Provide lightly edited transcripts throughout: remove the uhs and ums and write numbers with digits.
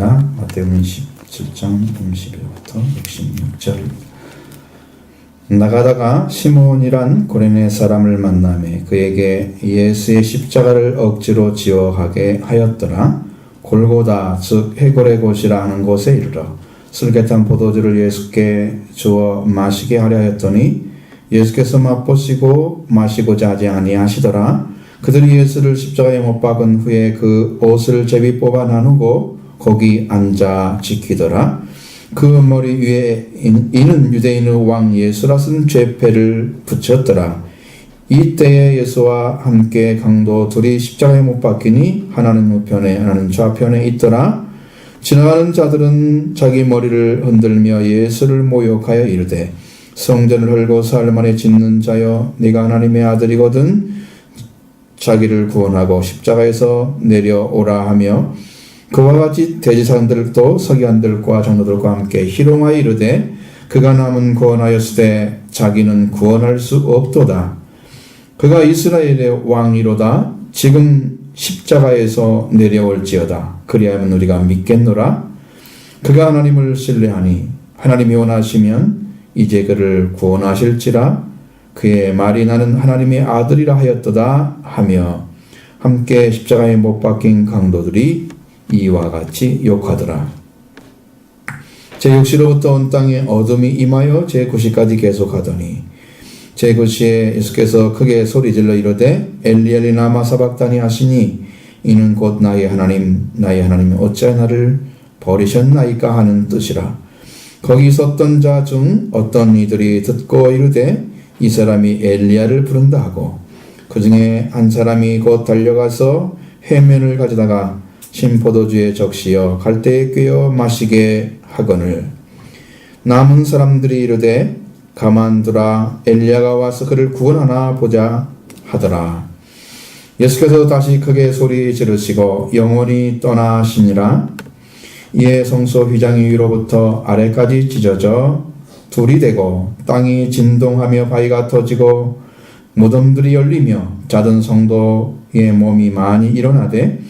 읽겠습니다. 마태복음 17장 51부터 66절. 나가다가 시몬이란 고레네 사람을 만나매 그에게 예수의 십자가를 억지로 지어 가게 하였더라. 골고다 즉 해골의 곳이라 하는 곳에 이르러 슬개탄 포도주를 예수께 주어 마시게 하려 하였더니 예수께서 맛보시고 마시고자 하지 아니하시더라. 그들이 예수를 십자가에 못 박은 후에 그 옷을 제비 뽑아 나누고 거기 앉아 지키더라. 그 머리 위에 이는 유대인의 왕 예수라 쓴 죄패를 붙였더라. 이때에 예수와 함께 강도 둘이 십자가에 못 박히니 하나는 우편에 하나는 좌편에 있더라. 지나가는 자들은 자기 머리를 흔들며 예수를 모욕하여 이르되 성전을 헐고 사흘 만에 짓는 자여 네가 하나님의 아들이거든 자기를 구원하고 십자가에서 내려오라 하며 그와 같이 대제사장들도 서기관들과 장로들과 함께 희롱하여 이르되 그가 남은 구원하였으되 자기는 구원할 수 없도다. 그가 이스라엘의 왕이로다. 지금 십자가에서 내려올지어다. 그리하면 우리가 믿겠노라. 그가 하나님을 신뢰하니 하나님이 원하시면 이제 그를 구원하실지라. 그의 말이 나는 하나님의 아들이라 하였도다 하며 함께 십자가에 못 박힌 강도들이 이와 같이 욕하더라. 제6시로부터 온 땅에 어둠이 임하여 제9시까지 계속하더니 제9시에 예수께서 크게 소리질러 이르되 엘리 엘리 라마 사박다니 하시니 이는 곧 나의 하나님 어찌하여 나를 버리셨나이까 하는 뜻이라. 거기 섰던 자 중 어떤 이들이 듣고 이르되 이 사람이 엘리야를 부른다 하고 그 중에 한 사람이 곧 달려가서 해면을 가져다가 신포도주에 적시어 갈대에 꿰어 마시게 하거늘 남은 사람들이 이르되 가만두라 엘리야가 와서 그를 구원하나 보자 하더라. 예수께서 다시 크게 소리 지르시고 영원히 떠나시니라. 이에 성소 휘장이 위로부터 아래까지 찢어져 둘이 되고 땅이 진동하며 바위가 터지고 무덤들이 열리며 자던 성도의 몸이 많이 일어나되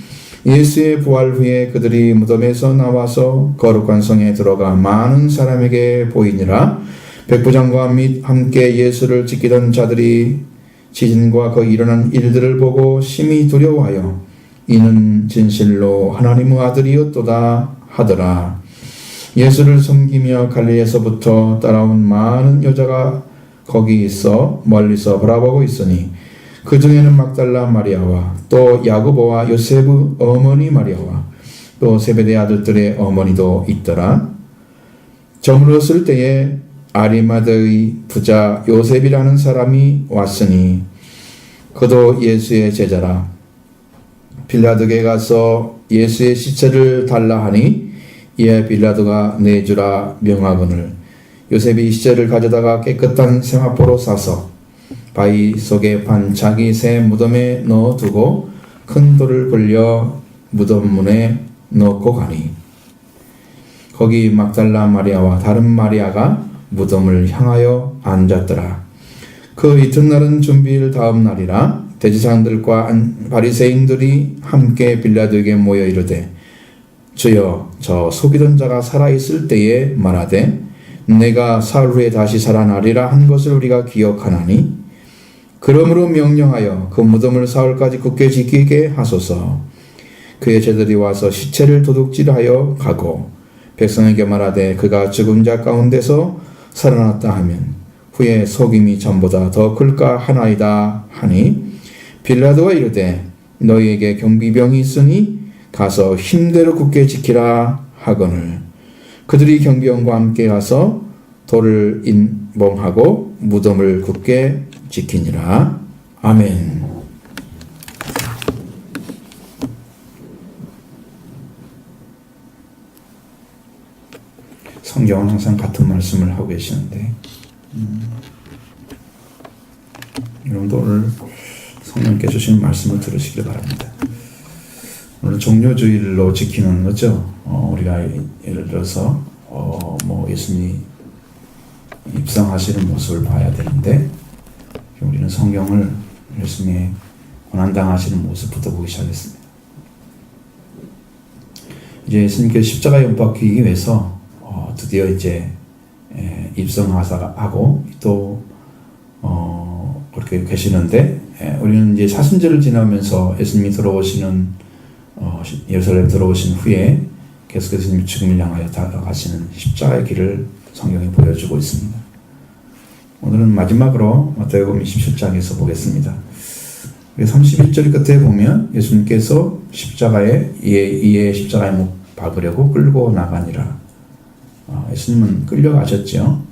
예수의 부활 후에 그들이 무덤에서 나와서 거룩한 성에 들어가 많은 사람에게 보이니라. 백부장과 및 함께 예수를 지키던 자들이 지진과 거기 일어난 일들을 보고 심히 두려워하여 이는 진실로 하나님의 아들이었도다 하더라. 예수를 섬기며 갈릴리에서부터 따라온 많은 여자가 거기 있어 멀리서 바라보고 있으니 그 중에는 막달라 마리아와 또 야고보와 요셉의 어머니 마리아와 또 세베대 아들들의 어머니도 있더라. 저물었을 때에 아리마드의 부자 요셉이라는 사람이 왔으니 그도 예수의 제자라. 빌라도에게 가서 예수의 시체를 달라 하니 이에 빌라도가 내주라 명하거늘 요셉이 시체를 가져다가 깨끗한 세마포로 싸서 바위 속에 판 자기 새 무덤에 넣어두고 큰 돌을 굴려 무덤 문에 넣고 가니 거기 막달라 마리아와 다른 마리아가 무덤을 향하여 앉았더라. 그 이튿날은 준비일 다음 날이라. 대제사장들과 바리새인들이 함께 빌라도에게 모여 이르되 주여 저 속이던 자가 살아있을 때에 말하되 내가 사흘 후에 다시 살아나리라 한 것을 우리가 기억하나니 그러므로 명령하여 그 무덤을 사흘까지 굳게 지키게 하소서. 그의 제들이 와서 시체를 도둑질하여 가고 백성에게 말하되 그가 죽은 자 가운데서 살아났다 하면 후에 속임이 전보다 더 클까 하나이다 하니 빌라도가 이르되 너희에게 경비병이 있으니 가서 힘대로 굳게 지키라 하거늘 그들이 경비병과 함께 가서 돌을 인봉하고 무덤을 굳게 지키니라. 아멘. 성경은 항상 같은 말씀을 하고 계시는데 여러분도 오늘 성령께 주신 말씀을 들으시길 바랍니다. 오늘 종료주일로 지키는 거죠. 우리가 예를 들어서 예수님이 입성하시는 모습을 봐야 되는데 우리는 성경을 예수님의 고난당하시는 모습부터 보기 시작했습니다. 이제 예수님께서 십자가에 못 박히기 위해서 드디어 이제 입성하고 또 그렇게 계시는데, 우리는 이제 사순절을 지나면서 예수님이 들어오시는 예루살렘 들어오신 후에 계속해서 예수님이 죽음을 향하여 다가가시는 십자가의 길을 성경이 보여주고 있습니다. 오늘은 마지막으로 마태복음 27장에서 보겠습니다. 31절 끝에 보면 예수님께서 이에 십자가에 못 박으려고 끌고 나가니라. 예수님은 끌려가셨죠.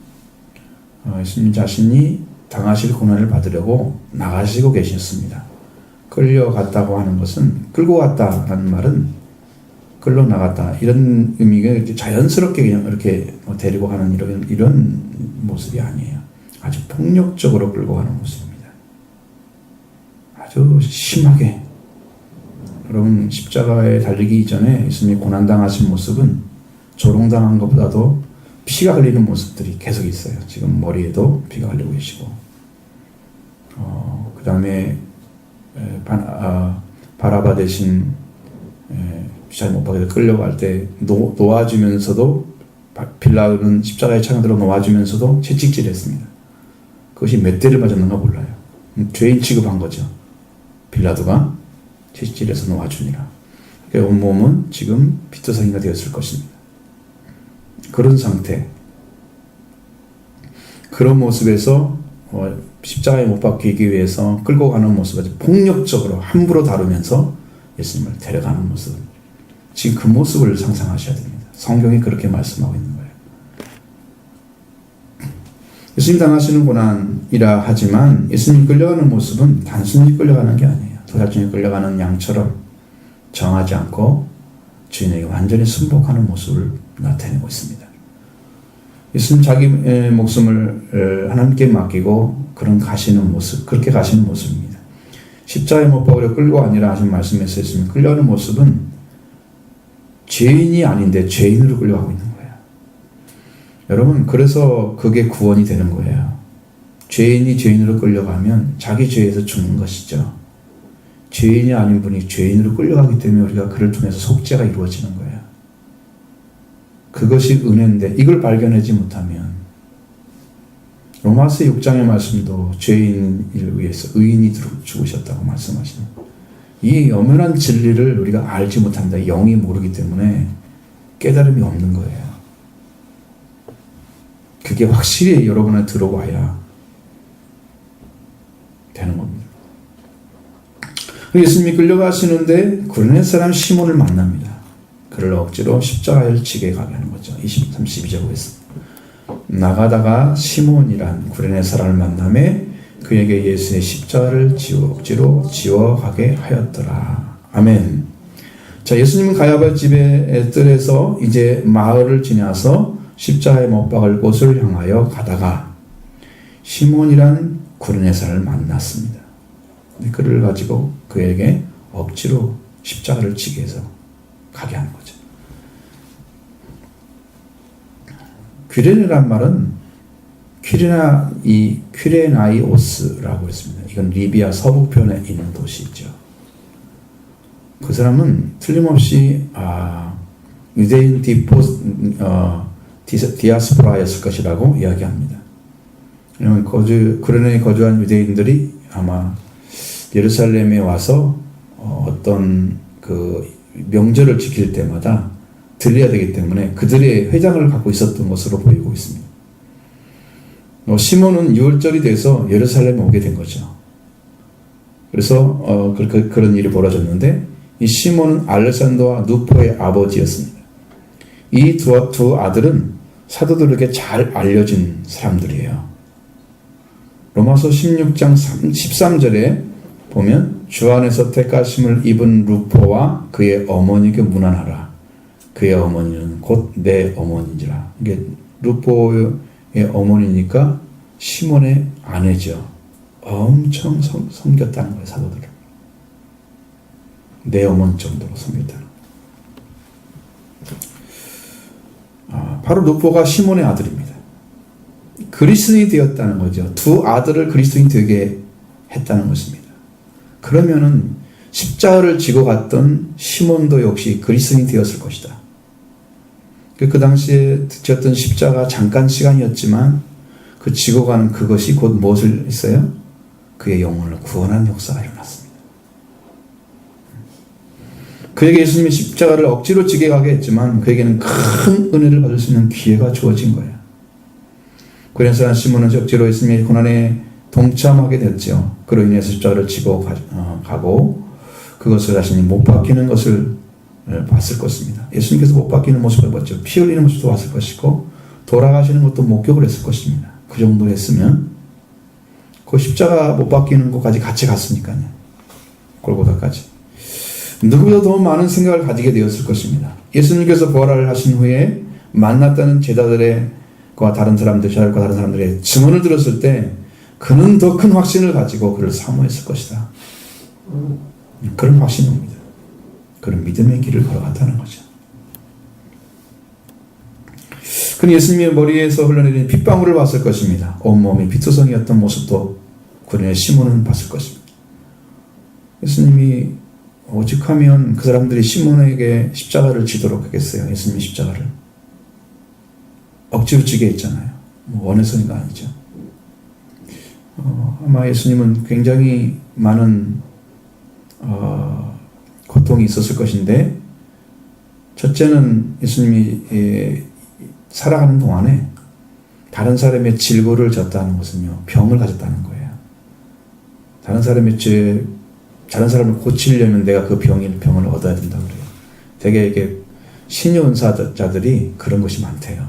예수님 자신이 당하실 고난을 받으려고 나가시고 계셨습니다. 끌려갔다고 하는 것은, 끌고 갔다라는 말은 끌러 나갔다 이런 의미가 자연스럽게 그냥 이렇게 데리고 가는 이런 모습이 아니에요. 아주 폭력적으로 끌고 가는 모습입니다. 아주 심하게. 여러분, 십자가에 달리기 이전에 예수님이 고난당하신 모습은 조롱당한 것보다도 피가 흘리는 모습들이 계속 있어요. 지금 머리에도 피가 흘리고 계시고, 그 다음에 바라바 대신 십자가에 못 박혀 끌려갈 때 놓아주면서도, 빌라도는 십자가에 창들어 놓아주면서도 채찍질했습니다. 그것이 몇 대를 맞았는가 몰라요. 죄인 취급한 거죠. 빌라도가 채찍질해서 놓아주니라. 그러니까 온몸은 지금 피투성이가 되었을 것입니다. 그런 상태, 그런 모습에서 십자가에 못 박히기 위해서 끌고 가는 모습을 아주 폭력적으로 함부로 다루면서 예수님을 데려가는 모습, 지금 그 모습을 상상하셔야 됩니다. 성경이 그렇게 말씀하고 있는 거예요. 예수님 당하시는 고난이라 하지만 예수님 끌려가는 모습은 단순히 끌려가는 게 아니에요. 도살장에 끌려가는 양처럼 정하지 않고 주인에게 완전히 순복하는 모습을 나타내고 있습니다. 예수님 자기 목숨을 하나님께 맡기고 가시는 모습, 그렇게 가시는 모습입니다. 십자가에 못 박으려 끌고 아니라 하신 말씀에서 예수님 끌려가는 모습은 죄인이 아닌데 죄인으로 끌려가고 있는 거예요. 여러분, 그래서 그게 구원이 되는 거예요. 죄인이 죄인으로 끌려가면 자기 죄에서 죽는 것이죠. 죄인이 아닌 분이 죄인으로 끌려가기 때문에 우리가 그를 통해서 속죄가 이루어지는 거예요. 그것이 은혜인데 이걸 발견하지 못하면, 로마서 6장의 말씀도 죄인을 위해서 의인이 죽으셨다고 말씀하시는, 이 엄연한 진리를 우리가 알지 못한다. 영이 모르기 때문에 깨달음이 없는 거예요. 그게 확실히 여러분에 들어와야 되는 겁니다. 예수님이 끌려가시는데 구레네 사람 시몬을 만납니다. 그를 억지로 십자가를 지게 가게 하는 거죠. 32절 보겠습니다. 나가다가 시몬이란 구레네 사람을 만남에 그에게 예수의 십자가를 억지로 지워가게 하였더라. 아멘. 자, 예수님은 가야바 집의 뜰에서 이제 마을을 지나서 십자가에 못 박을 곳을 향하여 가다가 시몬이란 구레네 사람을 만났습니다. 그를 가지고 그에게 억지로 십자가를 지게 해서 가게 하는 거죠. 귀레네란 말은 퀴레나이오스라고 했습니다. 이건 리비아 서북편에 있는 도시죠. 그 사람은 틀림없이 유대인 디아스포라였을 것이라고 이야기합니다. 왜냐하면 구레네에 거주한 유대인들이 아마 예루살렘에 와서 어떤 그 명절을 지킬 때마다 들려야 되기 때문에 그들의 회장을 갖고 있었던 것으로 보이고 있습니다. 시몬은 6월절이 돼서 예루살렘에 오게 된 거죠. 그래서 그런 일이 벌어졌는데, 이 시몬은 알렉산더와 누포의 아버지였습니다. 이 두 아들은 사도들에게 잘 알려진 사람들이에요. 로마서 16장 13절에 보면 주 안에서 택하심을 입은 루포와 그의 어머니에게 문안하라. 그의 어머니는 곧 내 어머니니라. 이게 루포의 어머니니까 시몬의 아내죠. 엄청 섬겼다는 거예요, 사도들을. 내 어머니 정도로 섬겼다는 거예요. 바로 루포가 시몬의 아들입니다. 그리스도인이 되었다는 거죠. 두 아들을 그리스도인이 되게 했다는 것입니다. 그러면은 십자가를 지고 갔던 시몬도 역시 그리스도인이 되었을 것이다. 그 당시에 지었던 십자가 잠깐 시간이었지만 그 지고 가는 그것이 곧 무엇을 했어요? 그의 영혼을 구원하는 역사가 일어났습니다. 그에게 예수님이 십자가를 억지로 지게 가게 했지만 그에게는 큰 은혜를 받을 수 있는 기회가 주어진 거예요. 그래서 시몬은 억지로 예수님의 고난에 동참하게 됐죠. 그로 인해서 십자가를 지고 가고 그것을 자신이 못 박히는 것을 봤을 것입니다. 예수님께서 못 박히는 모습을 봤죠. 피 흘리는 모습도 봤을 것이고 돌아가시는 것도 목격을 했을 것입니다. 그 정도 했으면 그 십자가 못 박히는 것까지 같이 갔으니까요. 골고다까지. 누구보다 더 많은 생각을 가지게 되었을 것입니다. 예수님께서 부활을 하신 후에 만났다는 제자들과 다른 사람들의 증언을 들었을 때 그는 더 큰 확신을 가지고 그를 사모했을 것이다. 그런 확신입니다. 그런 믿음의 길을 걸어갔다는 거죠. 그는 예수님의 머리에서 흘러내리는 핏방울을 봤을 것입니다. 온몸이 피투성이었던 모습도 그의 시몬은 봤을 것입니다. 예수님이 오직하면 그 사람들이 시몬에게 십자가를 지도록 하겠어요. 예수님이 십자가를 억지로 지게 했잖아요. 원해서가 아니죠. 아마 예수님은 굉장히 많은 고통이 있었을 것인데, 첫째는 예수님이 살아가는 동안에 다른 사람의 질고를 졌다는 것은요, 병을 가졌다는 거예요. 다른 사람을 고치려면 내가 그 병을 얻어야 된다고 그래요. 되게 이게 신의 은사자들이 그런 것이 많대요.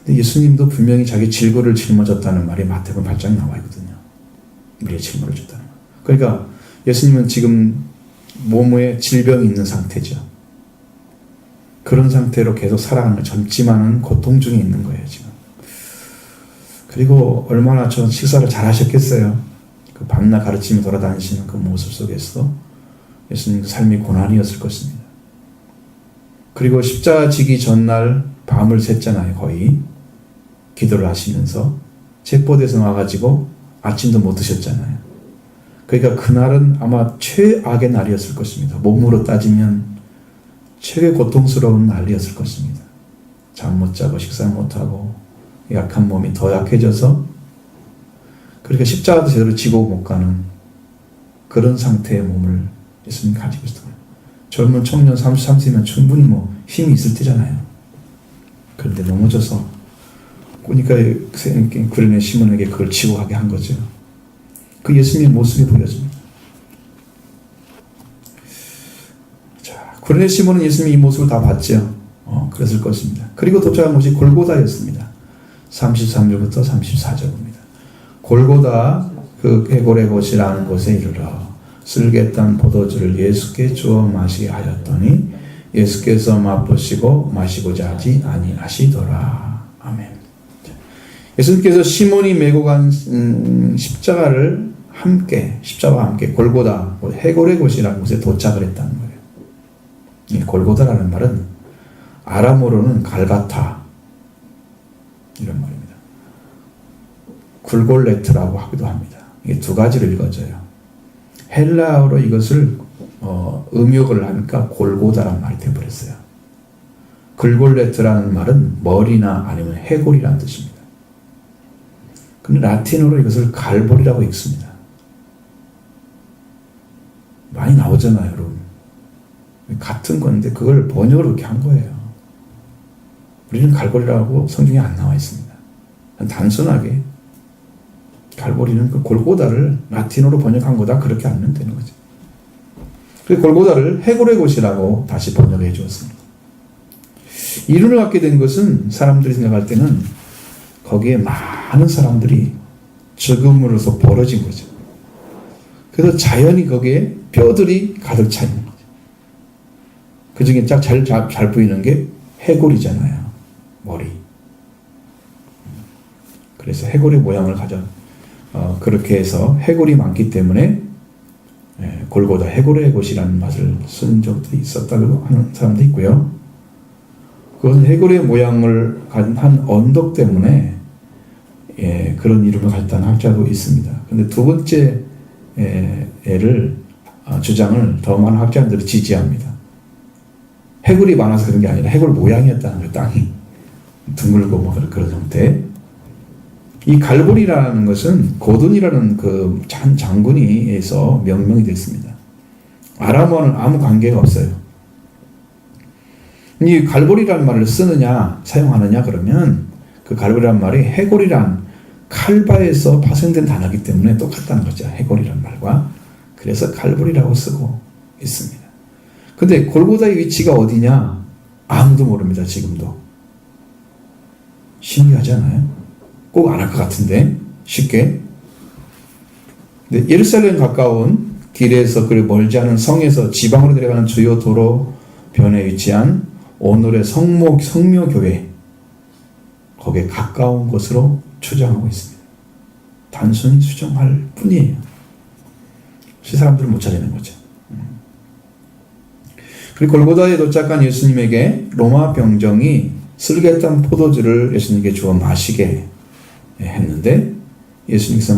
근데 예수님도 분명히 자기 질고를 짊어졌다는 말이 마태복음 8장에 나와 있거든요. 우리의 질고를 졌다는 거. 그러니까 예수님은 지금 몸에 질병이 있는 상태죠. 그런 상태로 계속 살아가는 걸 젊지만은 고통 중에 있는 거예요, 지금. 그리고 얼마나 저 식사를 잘 하셨겠어요. 그 밤낮 가르치며 돌아다니시는 그 모습 속에서 예수님 삶이 고난이었을 것입니다. 그리고 십자가 지기 전날 밤을 샜잖아요, 거의. 기도를 하시면서 체포돼서 나와가지고 아침도 못 드셨잖아요. 그러니까 그날은 아마 최악의 날이었을 것입니다. 몸으로 따지면 최대 고통스러운 날이었을 것입니다. 잠 못 자고 식사 못 하고 약한 몸이 더 약해져서 그러니까 십자가도 제대로 지고 못 가는 그런 상태의 몸을 예수님이 가지고 있었던 거예요. 젊은 청년 33세면 충분히 힘이 있을 때잖아요. 그런데 넘어져서 그러니까 구레네 시몬에게 그걸 지고 가게 한 거죠. 그 예수님의 모습이 보여집니다. 자, 구레네 시몬은 예수님이 이 모습을 다 봤죠. 그랬을 것입니다. 그리고 도착한 곳이 골고다였습니다. 33절부터 34절입니다. 골고다 그 해골의 곳이라는 곳에 이르러 쓸개 딴 포도주를 예수께 주어 마시게 하였더니 예수께서 맛보시고 마시고자 하지 아니하시더라. 아멘. 예수님께서 시몬이 메고 간 십자가와 함께 골고다 해골의 곳이라는 곳에 도착을 했다는 거예요. 이 골고다라는 말은 아람어로는 갈가타 이런 말입니다. 굴골레트라고 하기도 합니다. 이게 두 가지로 읽어져요. 헬라어로 이것을 음역을 하니까 골고다라는 말이 되어버렸어요. 굴골레트라는 말은 머리나 아니면 해골이라는 뜻입니다. 근데 라틴어로 이것을 갈보리라고 읽습니다. 많이 나오잖아요, 여러분. 같은 건데 그걸 번역을 그렇게 한 거예요. 우리는 갈고리라고 성경에 안 나와 있습니다. 단순하게 갈고리는 그 골고다를 라틴어로 번역한 거다 그렇게 알면 되는 거죠. 그 골고다를 해골의 곳이라고 다시 번역해 주었습니다. 이름을 갖게 된 것은 사람들이 생각할 때는 거기에 많은 사람들이 죽음으로써 벌어진 거죠. 그래서 자연히 거기에 뼈들이 가득 차 있는 거죠. 그 중에 잘 보이는 게 해골이잖아요. 머리. 그래서 해골의 모양을 그렇게 해서 해골이 많기 때문에 골고다 해골의 곳이라는 맛을 쓴 적도 있었다고 하는 사람도 있고요. 그것은 해골의 모양을 가진 한 언덕 때문에 그런 이름을 가졌다는 학자도 있습니다. 그런데 두 번째 주장을 더 많은 학자들이 지지합니다. 해골이 많아서 그런 게 아니라 해골 모양이었다는 거예요. 땅이 둥글고 뭐 그런 형태. 이 갈보리라는 것은 고든이라는 그 장군이에서 명명이 됐습니다. 아람어는 아무 관계가 없어요. 이 갈보리라는 말을 쓰느냐 사용하느냐 그러면 그 갈보리라는 말이 해골이란 칼바에서 파생된 단어이기 때문에 똑같다는 거죠. 해골이란 말과. 그래서 갈보리라고 쓰고 있습니다. 근데 골고다의 위치가 어디냐? 아무도 모릅니다. 지금도. 신기하지 않아요? 꼭 안 할 것 같은데 쉽게. 근데 예루살렘 가까운 길에서 그리고 멀지 않은 성에서 지방으로 내려가는 주요 도로변에 위치한 오늘의 성묘교회 거기에 가까운 곳으로 추정하고 있습니다. 단순히 추정할 뿐이에요. 사람들은 못 찾아내는 거죠. 그리고 골고다에 도착한 예수님에게 로마 병정이 쓸개탄 포도주를 예수님께 주어 마시게 했는데 예수님께서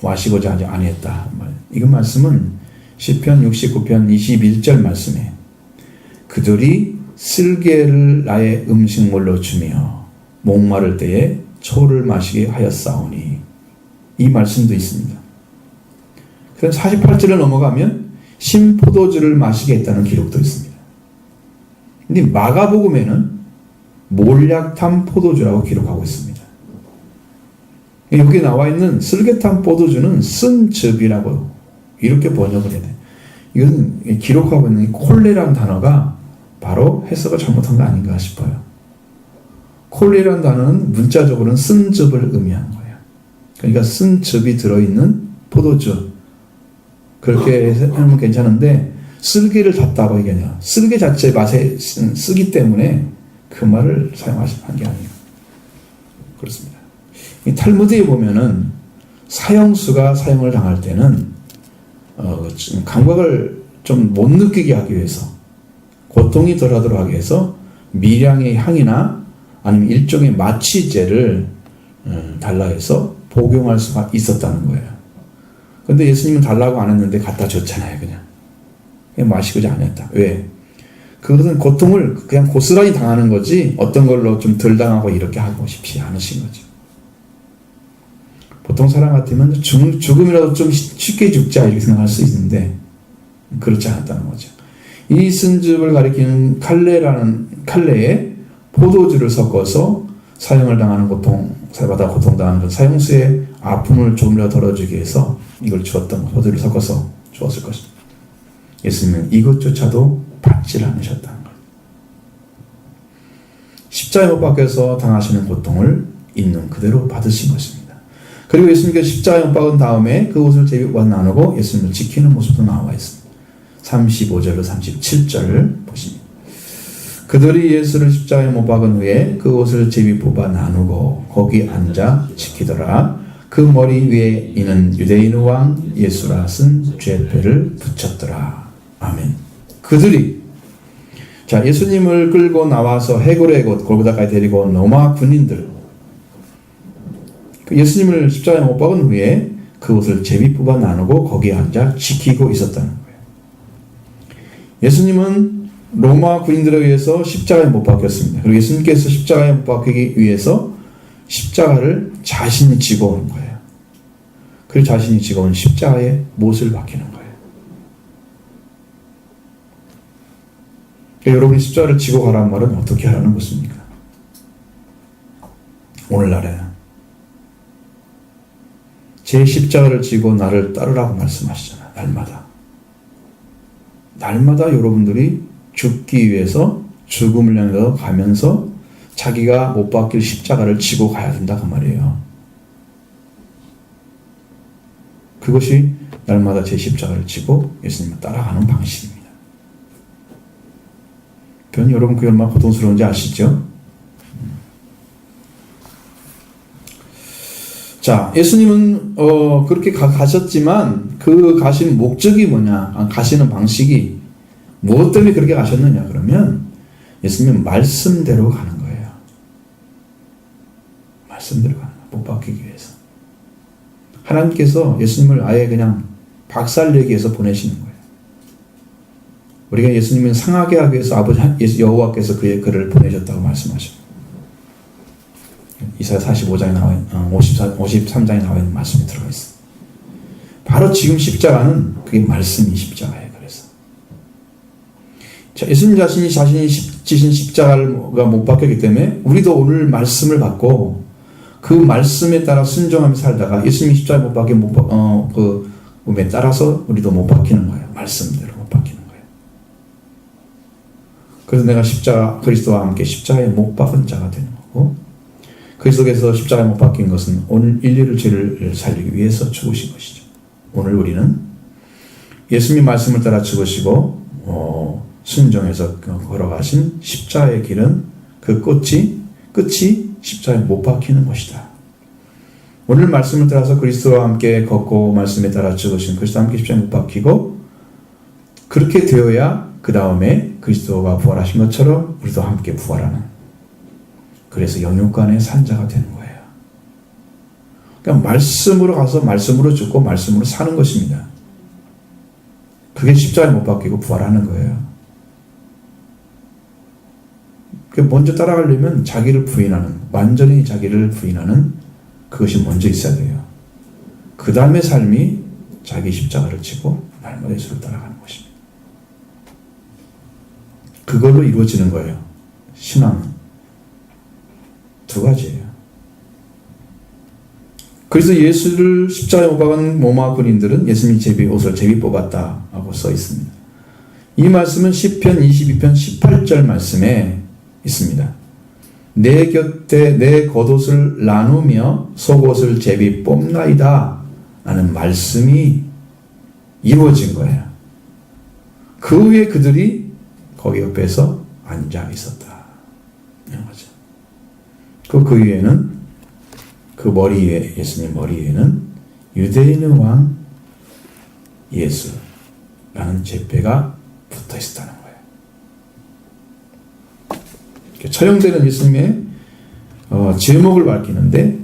마시고자 하지 아니했다. 이건 말씀은 시편 69편 21절 말씀에 그들이 쓸개를 나의 음식물로 주며 목마를 때에 초를 마시게 하였사오니 이 말씀도 있습니다. 그래서 48절을 넘어가면 신포도주를 마시게 했다는 기록도 있습니다. 근데 마가복음에는 몰약탄 포도주라고 기록하고 있습니다. 여기 나와 있는 쓸개탄 포도주는 쓴 즙이라고 이렇게 번역을 해야 돼요. 이것은 기록하고 있는 콜레라는 단어가 바로 해석을 잘못한 거 아닌가 싶어요. 콜레라는 단어는 문자적으로는 쓴 즙을 의미하는 거예요. 그러니까 쓴 즙이 들어있는 포도주 그렇게 하면 괜찮은데 쓸개를 탔다고 이게 아니라 쓸개 자체 맛에 쓰기 때문에 그 말을 사용한 게 아니에요. 그렇습니다. 이 탈무드에 보면은 사형수가 사형을 당할 때는 감각을 좀 못 느끼게 하기 위해서 고통이 덜하도록 하기 위해서 미량의 향이나 아니면 일종의 마취제를 달라 해서 복용할 수가 있었다는 거예요. 근데 예수님은 달라고 안 했는데 갖다 줬잖아요. 그냥 마시고자 안 했다. 왜? 그것은 고통을 그냥 고스란히 당하는 거지 어떤 걸로 좀 덜 당하고 이렇게 하고 싶지 않으신 거죠. 보통 사람 같으면 죽음이라도 좀 쉽게 죽자 이렇게 생각할 수 있는데 그렇지 않았다는 거죠. 이 쓴즙을 가리키는 칼레에 포도주를 섞어서 사형을 당하는 사형받아 고통당하는 사형수의 아픔을 조금이라도 덜어주기 위해서 이걸 주었던 포도주를 섞어서 주었을 것입니다. 예수님은 이것조차도 받지 않으셨다는 것. 십자가에 못 박혀서 당하시는 고통을 있는 그대로 받으신 것입니다. 그리고 예수님께서 십자가에 못 박은 다음에 그 옷을 제비와 나누고 예수님을 지키는 모습도 나와 있습니다. 35절로 37절을 보십니다. 그들이 예수를 십자가에 못 박은 후에 그 옷을 제비 뽑아 나누고 거기 앉아 지키더라. 그 머리 위에 이는 유대인 왕 예수라 쓴 죄패를 붙였더라. 아멘. 그들이 예수님을 끌고 나와서 해골의 곳 골고다까지 데리고 온 로마 군인들 예수님을 십자가에 못 박은 후에 그 옷을 제비 뽑아 나누고 거기에 앉아 지키고 있었다는 거예요. 예수님은 로마 군인들에 의해서 십자가에 못 박혔습니다. 그리고 예수님께서 십자가에 못 박히기 위해서 십자가를 자신이 지고 온 거예요. 그리고 자신이 지고 온 십자가에 못을 박히는 거예요. 그러니까 여러분이 십자가를 지고 가라는 말은 어떻게 하라는 것입니까? 오늘날에 제 십자가를 지고 나를 따르라고 말씀하시잖아요. 날마다 여러분들이 죽기 위해서 죽음을 향해서 가면서 자기가 못 박힐 십자가를 지고 가야 된다 그 말이에요. 그것이 날마다 제 십자가를 지고 예수님을 따라가는 방식입니다. 그건 여러분 그게 얼마나 고통스러운지 아시죠? 자, 예수님은 그렇게 가셨지만 그 가신 목적이 뭐냐? 가시는 방식이 무엇 때문에 그렇게 가셨느냐? 그러면 예수님은 말씀대로 가는 거예요. 말씀대로 가는 거예요. 못 박히기 위해서. 하나님께서 예수님을 아예 그냥 박살내기 위해서 보내시는 거예요. 우리가 예수님은 상하게 하기 위해서 아버지 여호와께서 그의 글을 보내셨다고 말씀하셔. 이사야 45장에 나와 있는 53장에 나와 있는 말씀이 들어가 있어. 바로 지금 십자가는 그게 말씀이 십자가예요. 그래서 자, 예수님 자신이 지신 십자가가 못 박혔기 때문에 우리도 오늘 말씀을 받고 그 말씀에 따라 순종하며 살다가 예수님이 십자가에 못 박힌 그 몸에 따라서 우리도 못 박히는 거예요. 말씀대로 못 박히는 거예요. 그래서 내가 그리스도와 함께 십자가에 못 박은 자가 되는 거고, 그리스도께서 십자가에 못 박힌 것은 오늘 인류의 죄를 살리기 위해서 죽으신 것이죠. 오늘 우리는 예수님 말씀을 따라 죽으시고 순종해서 걸어가신 십자가의 길은 그 끝이 십자가에 못 박히는 것이다. 오늘 말씀을 따라서 그리스도와 함께 걷고 말씀에 따라 죽으신 그리스도와 함께 십자가에 못 박히고, 그렇게 되어야 그 다음에 그리스도가 부활하신 것처럼 우리도 함께 부활하는, 그래서 영육간의 산자가 되는 거예요. 그러니까 말씀으로 가서 말씀으로 죽고 말씀으로 사는 것입니다. 그게 십자가에 못 박히고 부활하는 거예요. 먼저 따라가려면 자기를 부인하는, 완전히 자기를 부인하는 그것이 먼저 있어야 돼요. 그 다음에 삶이 자기 십자가를 지고 날마다 예수를 따라가는 것입니다. 그걸로 이루어지는 거예요. 신앙은 두 가지예요. 그래서 예수를 십자가에 못 박은 로마 군인들은 예수님 옷을 제비 뽑았다 하고 써 있습니다. 이 말씀은 시편 22편 18절 말씀에 있습니다. 내 곁에 내 겉옷을 나누며 속옷을 제비 뽑나이다 라는 말씀이 이루어진 거예요. 그 후에 그들이 거기 옆에서 앉아 있었다. 이런 거죠. 그 위에는, 그 머리 위에, 예수님 머리 위에는 유대인의 왕 예수라는 제패가 붙어 있었다는 거예요. 처형되는 예수님의 제목을 밝히는데,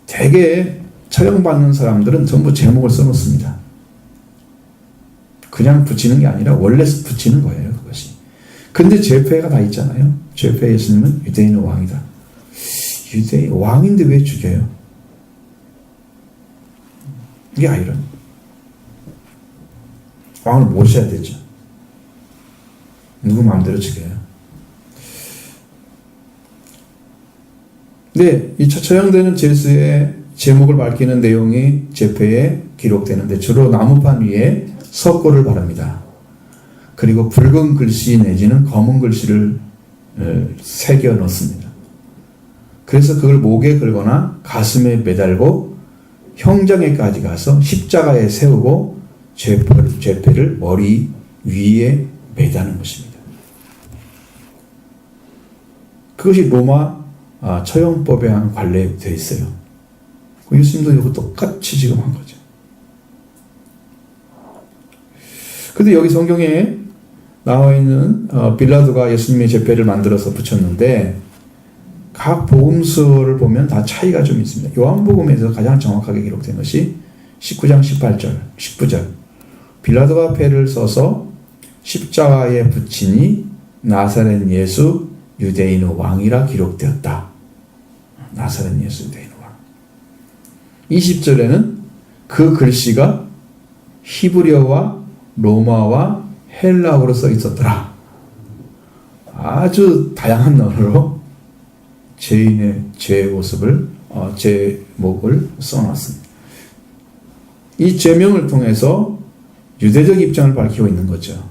대개 처형받는 사람들은 전부 제목을 써놓습니다. 그냥 붙이는 게 아니라 원래 붙이는 거예요, 그것이. 근데 제패가 다 있잖아요. 제패 예수님은 유대인의 왕이다. 유대인 왕인데 왜 죽여요? 이게 아이러니. 왕을 모셔야 되죠. 누구 마음대로 죽여요. 네, 이 처형되는 예수의 제목을 밝히는 내용이 제패에 기록되는데 주로 나무판 위에 석고를 바릅니다. 그리고 붉은 글씨 내지는 검은 글씨를 새겨 넣습니다. 그래서 그걸 목에 걸거나 가슴에 매달고 형장에까지 가서 십자가에 세우고 죄패를 머리 위에 매다는 것입니다. 그것이 로마 처형법에 관례되어 있어요. 예수님도 이거 똑같이 지금 한 거죠. 근데 여기 성경에 나와 있는 빌라도가 예수님의 제패를 만들어서 붙였는데, 각 복음서를 보면 다 차이가 좀 있습니다. 요한복음에서 가장 정확하게 기록된 것이 19장 19절 빌라도가 패를 써서 십자가에 붙이니 나사렛 예수 유대인의 왕이라 기록되었다. 나사렛 예수 유대인의 왕. 20절에는 그 글씨가 히브리어와 로마와 헬라어로 써 있었더라. 아주 다양한 언어로 죄인의 죄의 모습을, 제목을 써놨습니다. 이 제명을 통해서 유대적 입장을 밝히고 있는 거죠.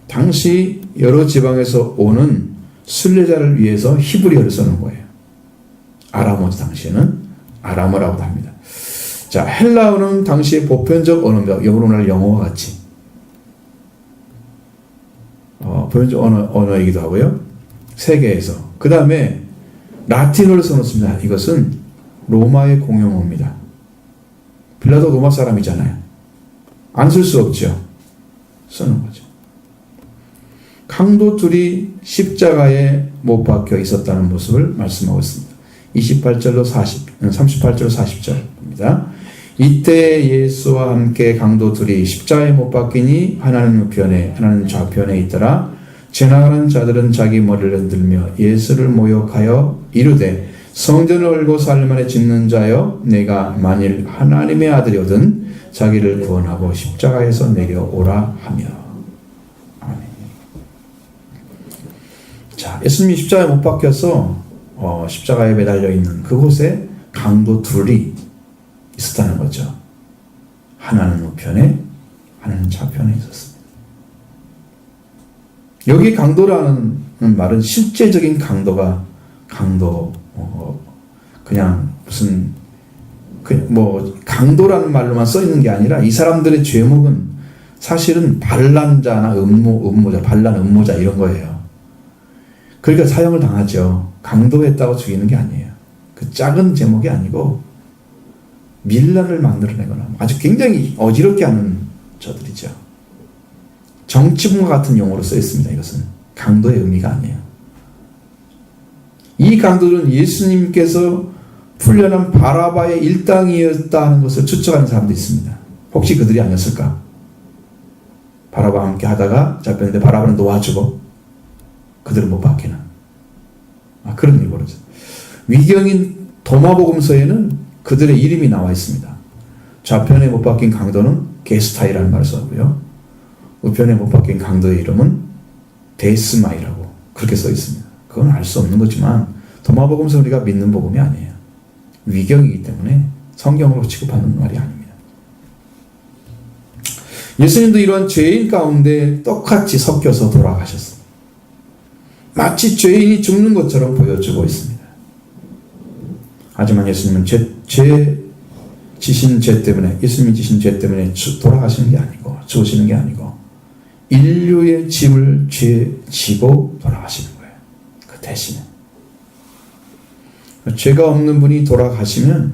당시 여러 지방에서 오는 순례자를 위해서 히브리어를 써놓은 거예요. 아람어, 당시에는 아람어라고도 합니다. 자, 헬라어는 당시의 보편적 언어입니다. 오늘날 영어와 같이 보편적 언어이기도 하고요. 세계에서. 그 다음에 라틴어를 써놓습니다. 이것은 로마의 공용어입니다. 빌라도 로마 사람이잖아요. 안 쓸 수 없죠. 쓰는 거죠. 강도 둘이 십자가에 못 박혀 있었다는 모습을 말씀하고 있습니다. 38절로 40절, 38절로 40절입니다. 이때 예수와 함께 강도들이 십자가에 못 박히니 하나는 우편에 하나는 좌편에 있더라. 지나가는 자들은 자기 머리를 흔들며 예수를 모욕하여 이르되 성전을 얼고 살만에 짓는 자여 내가 만일 하나님의 아들이거든 자기를 구원하고 십자가에서 내려오라 하며. 아멘. 자, 예수님이 십자가에 못 박혀서 십자가에 매달려 있는 그곳에 강도 둘이 있었다는 거죠. 하나는 우편에 하나는 좌편에 있었습니다. 여기 강도라는 말은 실제적인 강도가 그냥 무슨 강도라는 말로만 써 있는 게 아니라 이 사람들의 죄목은 사실은 반란자나 음모자, 반란 음모자 이런 거예요. 그러니까 사형을 당하죠. 강도했다고 죽이는 게 아니에요. 그 작은 제목이 아니고 밀란을 만들어내거나 아주 굉장히 어지럽게 하는 저들이죠. 정치범과 같은 용어로 써 있습니다. 이것은 강도의 의미가 아니에요. 이 강도는 예수님께서 풀려난 바라바의 일당이었다는 것을 추측하는 사람도 있습니다. 혹시 그들이 아니었을까? 바라바와 함께 하다가 잡혔는데 바라바는 놓아주고 그들은 못 박히는 그런 일이 벌어져요. 위경인 도마복음서에는 그들의 이름이 나와 있습니다. 좌편에 못 박힌 강도는 게스타이라는 말을 썼고요. 우편에 못 박힌 강도의 이름은 데스마이라고 그렇게 써 있습니다. 그건 알 수 없는 거지만 도마복음서 우리가 믿는 복음이 아니에요. 위경이기 때문에 성경으로 취급하는 말이 아닙니다. 예수님도 이런 죄인 가운데 똑같이 섞여서 돌아가셨습니다. 마치 죄인이 죽는 것처럼 보여주고 있습니다. 하지만 예수님은 예수님이 지신 죄 때문에 돌아가시는 게 아니고 죽으시는 게 아니고 인류의 짐을 지고 돌아가시는 거예요. 그 대신에 죄가 없는 분이 돌아가시면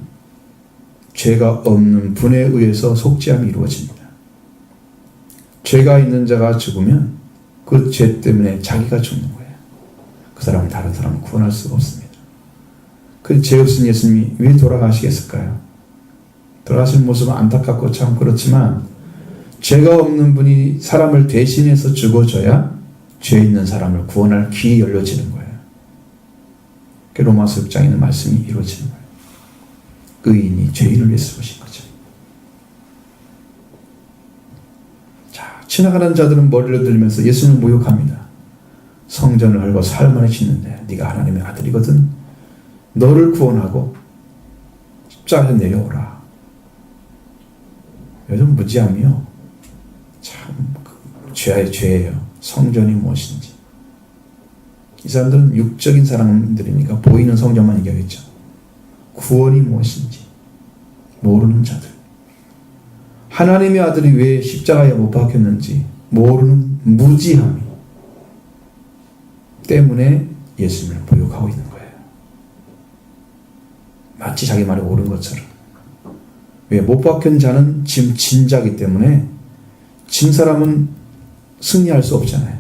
죄가 없는 분에 의해서 속죄함이 이루어집니다. 죄가 있는 자가 죽으면 그 죄 때문에 자기가 죽는 거예요. 그 사람은 다른 사람을 구원할 수가 없습니다. 그 죄 없은 예수님이 왜 돌아가시겠을까요? 돌아가신 모습은 안타깝고 참 그렇지만 죄가 없는 분이 사람을 대신해서 죽어줘야 죄 있는 사람을 구원할 길이 열려지는 거예요. 로마서 6장에 있는 말씀이 이루어지는 거예요. 의인이 죄인을 위해서 오신 거죠. 자, 지나가는 자들은 머리를 들면서 예수님을 모욕합니다. 성전을 헐고 살만에 짓는데 네가 하나님의 아들이거든 너를 구원하고 십자가에 내려오라. 요즘 무지함이요. 참 죄의 죄예요. 성전이 무엇인지. 이 사람들은 육적인 사람들이니까 보이는 성전만 얘기하겠죠. 구원이 무엇인지 모르는 자들. 하나님의 아들이 왜 십자가에 못 박혔는지 모르는 무지함이 때문에 예수님을 모욕하고 있는 거예요. 마치 자기 말이 옳은 것처럼. 왜? 못 박힌 자는 지금 진 자기 때문에 진 사람은 승리할 수 없잖아요.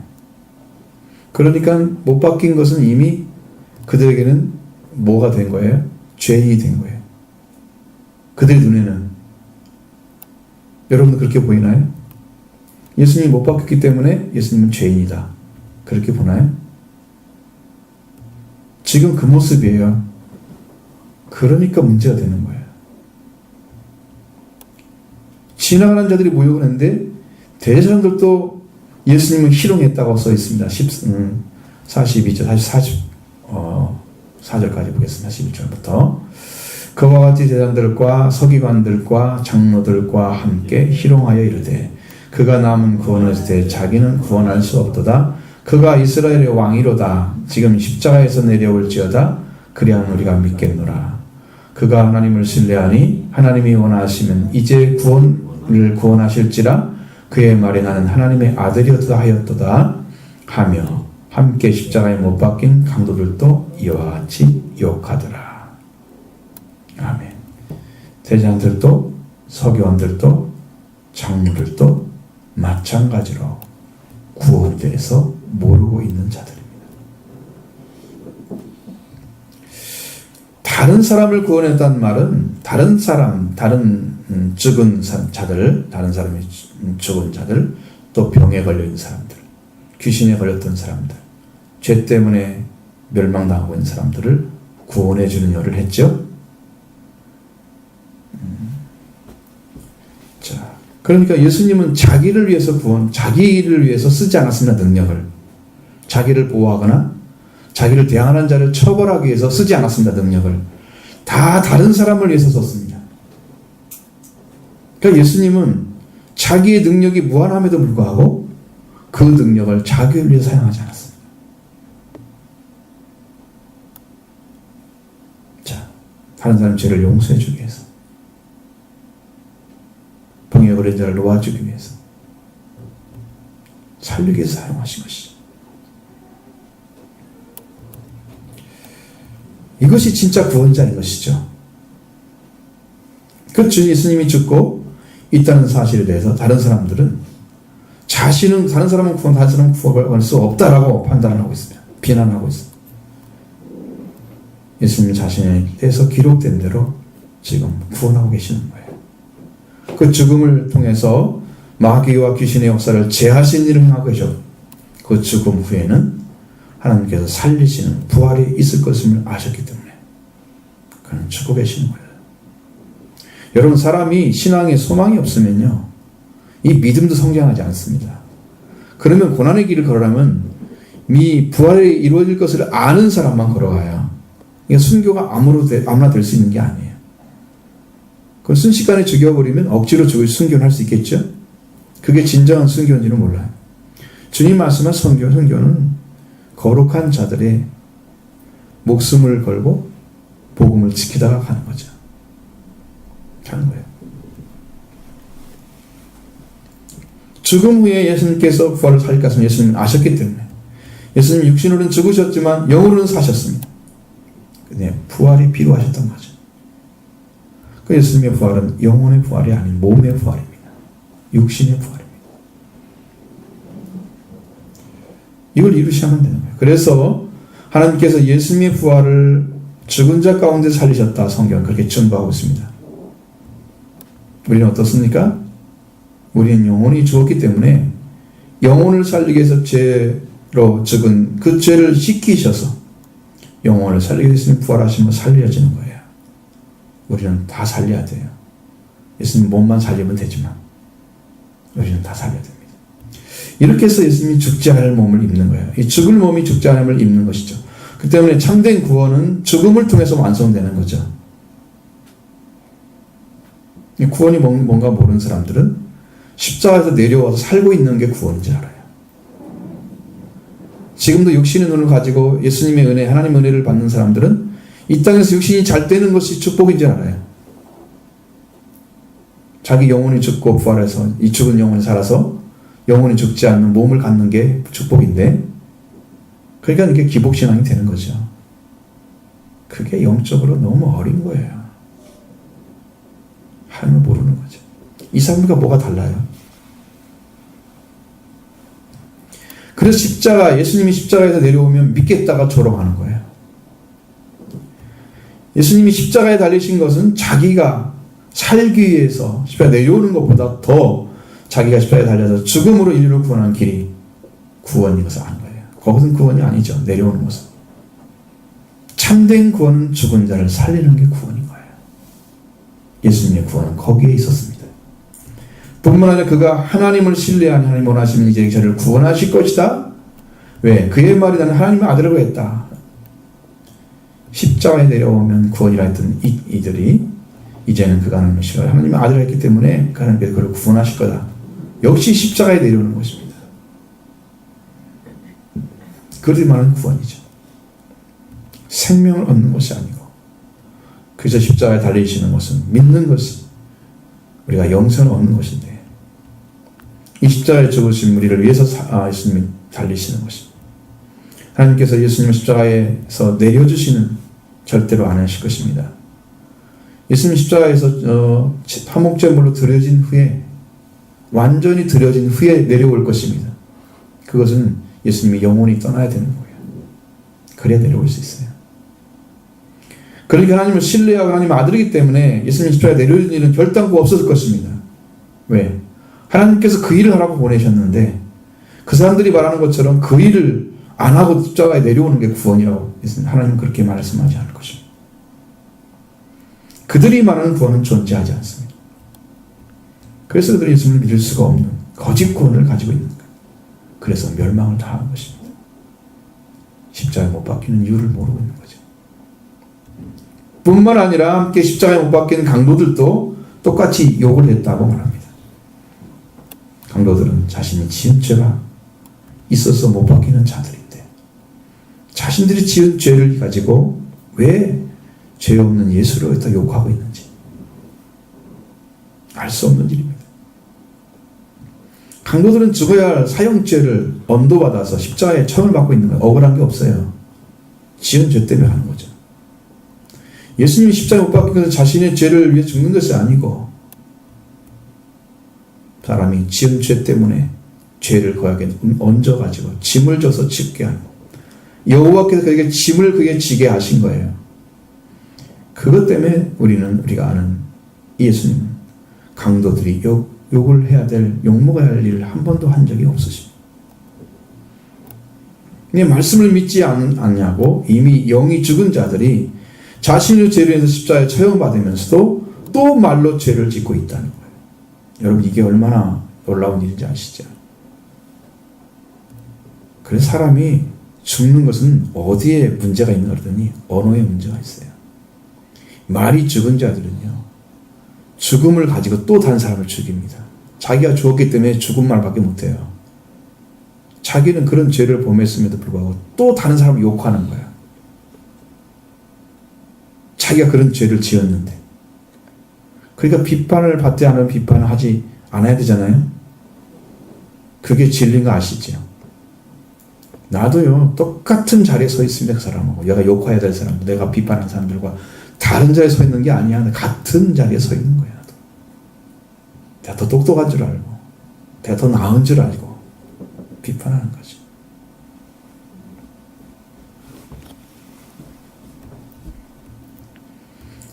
그러니까 못 박힌 것은 이미 그들에게는 뭐가 된 거예요? 죄인이 된 거예요. 그들의 눈에는. 여러분도 그렇게 보이나요? 예수님이 못 박혔기 때문에 예수님은 죄인이다. 그렇게 보나요? 지금 그 모습이에요. 그러니까 문제가 되는 거예요. 지나가는 자들이 모욕을 했는데 대제사장들도 예수님은 희롱했다고 써 있습니다. 42절, 4절까지 보겠습니다. 11절부터. 그와 같이 제사장들과 서기관들과 장로들과 함께 희롱하여 이르되 그가 남은 구원을 때 자기는 구원할 수 없도다. 그가 이스라엘의 왕이로다. 지금 십자가에서 내려올지어다. 그리하면 우리가 믿겠노라. 그가 하나님을 신뢰하니 하나님이 원하시면 이제 구원을 구원하실지라. 그의 말에 나는 하나님의 아들이었다 하였도다 하며 함께 십자가에 못 박힌 강도들도 이와 같이 욕하더라. 아멘. 대장들도 서기관들도 장로들도 마찬가지로 구원돼서 모르고 있는 자들입니다. 다른 사람을 구원했다는 말은 다른 죽은 자들, 다른 사람이 죽은 자들, 또 병에 걸려 있는 사람들, 귀신에 걸렸던 사람들, 죄 때문에 멸망당하고 있는 사람들을 구원해 주는 일을 했죠. 자, 그러니까 예수님은 자기를 위해서 쓰지 않았습니다. 능력을. 자기를 보호하거나 자기를 대항하는 자를 처벌하기 위해서 쓰지 않았습니다. 능력을. 다 다른 사람을 위해서 썼습니다. 그러니까 예수님은 자기의 능력이 무한함에도 불구하고 그 능력을 자기를 위해서 사용하지 않았습니다. 자, 다른 사람 죄를 용서해 주기 위해서, 병에 걸린 자를 놓아주기 위해서, 살리기 위해서 사용하신 것이죠. 이것이 진짜 구원자인 것이죠. 그 주 예수님이 죽고 있다는 사실에 대해서 다른 사람들은 자신은 다른 사람은 구원할 수 없다라고 판단하고 있습니다. 비난하고 있습니다. 예수님 자신에 대해서 기록된 대로 지금 구원하고 계시는 거예요. 그 죽음을 통해서 마귀와 귀신의 역사를 제하신 일을 하고 계셨고, 그 죽음 후에는 하나님께서 살리시는 부활이 있을 것임을 아셨기 때문에 그는 죽고 계시는 거예요. 여러분, 사람이 신앙에 소망이 없으면요, 이 믿음도 성장하지 않습니다. 그러면 고난의 길을 걸으려면 이 부활이 이루어질 것을 아는 사람만 걸어가요. 그러니까 순교가 아무나 될 수 있는 게 아니에요. 그걸 순식간에 죽여버리면 억지로 순교는 할 수 있겠죠? 그게 진정한 순교인지는 몰라요. 주님 말씀한 순교는 거룩한 자들의 목숨을 걸고 복음을 지키다가 가는 거죠. 가는 거예요. 죽음 후에 예수님께서 부활을 살릴 것을 예수님은 아셨기 때문에 예수님 육신으로는 죽으셨지만 영으로는 사셨습니다. 근데 부활이 필요하셨던 거죠. 그 예수님의 부활은 영혼의 부활이 아닌 몸의 부활입니다. 육신의 부활입니다. 이걸 이루셔야만 되는 거예요. 그래서 하나님께서 예수님의 부활을 죽은 자 가운데 살리셨다. 성경은 그렇게 증거하고 있습니다. 우리는 어떻습니까? 우리는 영혼이 죽었기 때문에 영혼을 살리기 위해서 죄로 죽은 그 죄를 씻기셔서 영혼을 살리기 위해서 예수님 부활하시면 살려지는 거예요. 우리는 다 살려야 돼요. 예수님 몸만 살리면 되지만 우리는 다 살려야 됩니다. 이렇게 해서 예수님이 죽지 않을 몸을 입는 거예요. 이 죽을 몸이 죽지 않을 몸을 입는 것이죠. 그 때문에 참된 구원은 죽음을 통해서 완성되는 거죠. 이 구원이 뭔가 모르는 사람들은 십자가에서 내려와서 살고 있는 게 구원인 줄 알아요. 지금도 육신의 눈을 가지고 예수님의 은혜, 하나님의 은혜를 받는 사람들은 이 땅에서 육신이 잘 되는 것이 축복인 줄 알아요. 자기 영혼이 죽고 부활해서 이 죽은 영혼이 살아서 영혼이 죽지 않는 몸을 갖는 게 축복인데, 그러니까 이게 기복신앙이 되는 거죠. 그게 영적으로 너무 어린 거예요. 하나님을 모르는 거죠. 이 사람과 뭐가 달라요? 그래서 예수님이 십자가에서 내려오면 믿겠다가 조롱하는 거예요. 예수님이 십자가에 달리신 것은 자기가 살기 위해서 십자가에 내려오는 것보다 더 자기가 십자가에 달려서 죽음으로 인류를 구원하는 길이 구원인 것을 아는 거예요. 그것은 구원이 아니죠. 내려오는 것은. 참된 구원은 죽은 자를 살리는 게 구원인 거예요. 예수님의 구원은 거기에 있었습니다. 뿐만 아니라 그가 하나님을 신뢰한 하나님 원하시면 이제 저를 구원하실 것이다. 왜? 그의 말이 나는 하나님의 아들이라고 했다. 십자가에 내려오면 구원이라 했던 이들이 이제는 그가 하나님을 신뢰하여 하나님의 아들을 했기 때문에 하나님께서 그를 구원하실 거다. 역시 십자가에 내려오는 것입니다. 그들이 말하는 구원이죠. 생명을 얻는 것이 아니고 그저 십자가에 달리시는 것은 믿는 것이 우리가 영생을 얻는 것인데, 이 십자가에 죽으신 우리를 위해서 예수님이 달리시는 것입니다. 하나님께서 예수님을 십자가에서 내려주시는 절대로 안 하실 것입니다. 예수님 십자가에서 화목제물로 드려진 후에, 완전히 드려진 후에 내려올 것입니다. 그것은 예수님이 영혼이 떠나야 되는 거예요. 그래야 내려올 수 있어요. 그러니까 하나님을 신뢰하고 하나님 아들이기 때문에 예수님 십자가에 내려오는 일은 결단코 없었을 것입니다. 왜? 하나님께서 그 일을 하라고 보내셨는데 그 사람들이 말하는 것처럼 그 일을 안 하고 십자가에 내려오는 게 구원이라고 하나님은 그렇게 말씀하지 않을 것입니다. 그들이 말하는 구원은 존재하지 않습니다. 그래서 그들이 예수님을 믿을 수가 없는 거짓 구원을 가지고 있는 거예요. 그래서 멸망을 당한 것입니다. 십자가에 못 박히는 이유를 모르고 있는 거죠. 뿐만 아니라 함께 십자가에 못 박힌 강도들도 똑같이 욕을 했다고 말합니다. 강도들은 자신이 지은 죄가 있어서 못 박히는 자들인데 자신들이 지은 죄를 가지고 왜 죄 없는 예수를 여기다 욕하고 있는지 알 수 없는 일입니다. 강도들은 죽어야 할 사형죄를 언도받아서 십자가에 처형을 받고 있는 거예요. 억울한 게 없어요. 지은 죄 때문에 하는 거죠. 예수님이 십자가에 못 박힌 것은 자신의 죄를 위해 죽는 것이 아니고 사람이 지은 죄 때문에 죄를 그에게 얹어가지고 짐을 져서 짓게 하는 여호와께서 그에게 짐을 그에게 지게 하신 거예요. 그것 때문에 우리가 아는 예수님은 강도들이 욕을 해야 될, 욕먹어야 할 일을 한 번도 한 적이 없으십니다. 말씀을 믿지 않냐고 이미 영이 죽은 자들이 자신의 죄로 인해서 십자가에 처형받으면서도 또 말로 죄를 짓고 있다는 거예요. 여러분 이게 얼마나 놀라운 일인지 아시죠? 그래서 사람이 죽는 것은 어디에 문제가 있는 거더니 언어에 문제가 있어요. 말이 죽은 자들은요. 죽음을 가지고 또 다른 사람을 죽입니다. 자기가 죽었기 때문에 죽은 말밖에 못해요. 자기는 그런 죄를 범했음에도 불구하고 또 다른 사람을 욕하는 거야. 자기가 그런 죄를 지었는데. 그러니까 비판을 받지 않으면 비판을 하지 않아야 되잖아요. 그게 진리인 거 아시죠? 나도요 똑같은 자리에 서 있습니다. 그 사람하고 내가 욕해야 될 사람, 내가 비판하는 사람들과 다른 자리에 서 있는 게 아니야. 같은 자리에 서 있는 거야. 나도. 내가 더 똑똑한 줄 알고 내가 더 나은 줄 알고 비판하는 거지.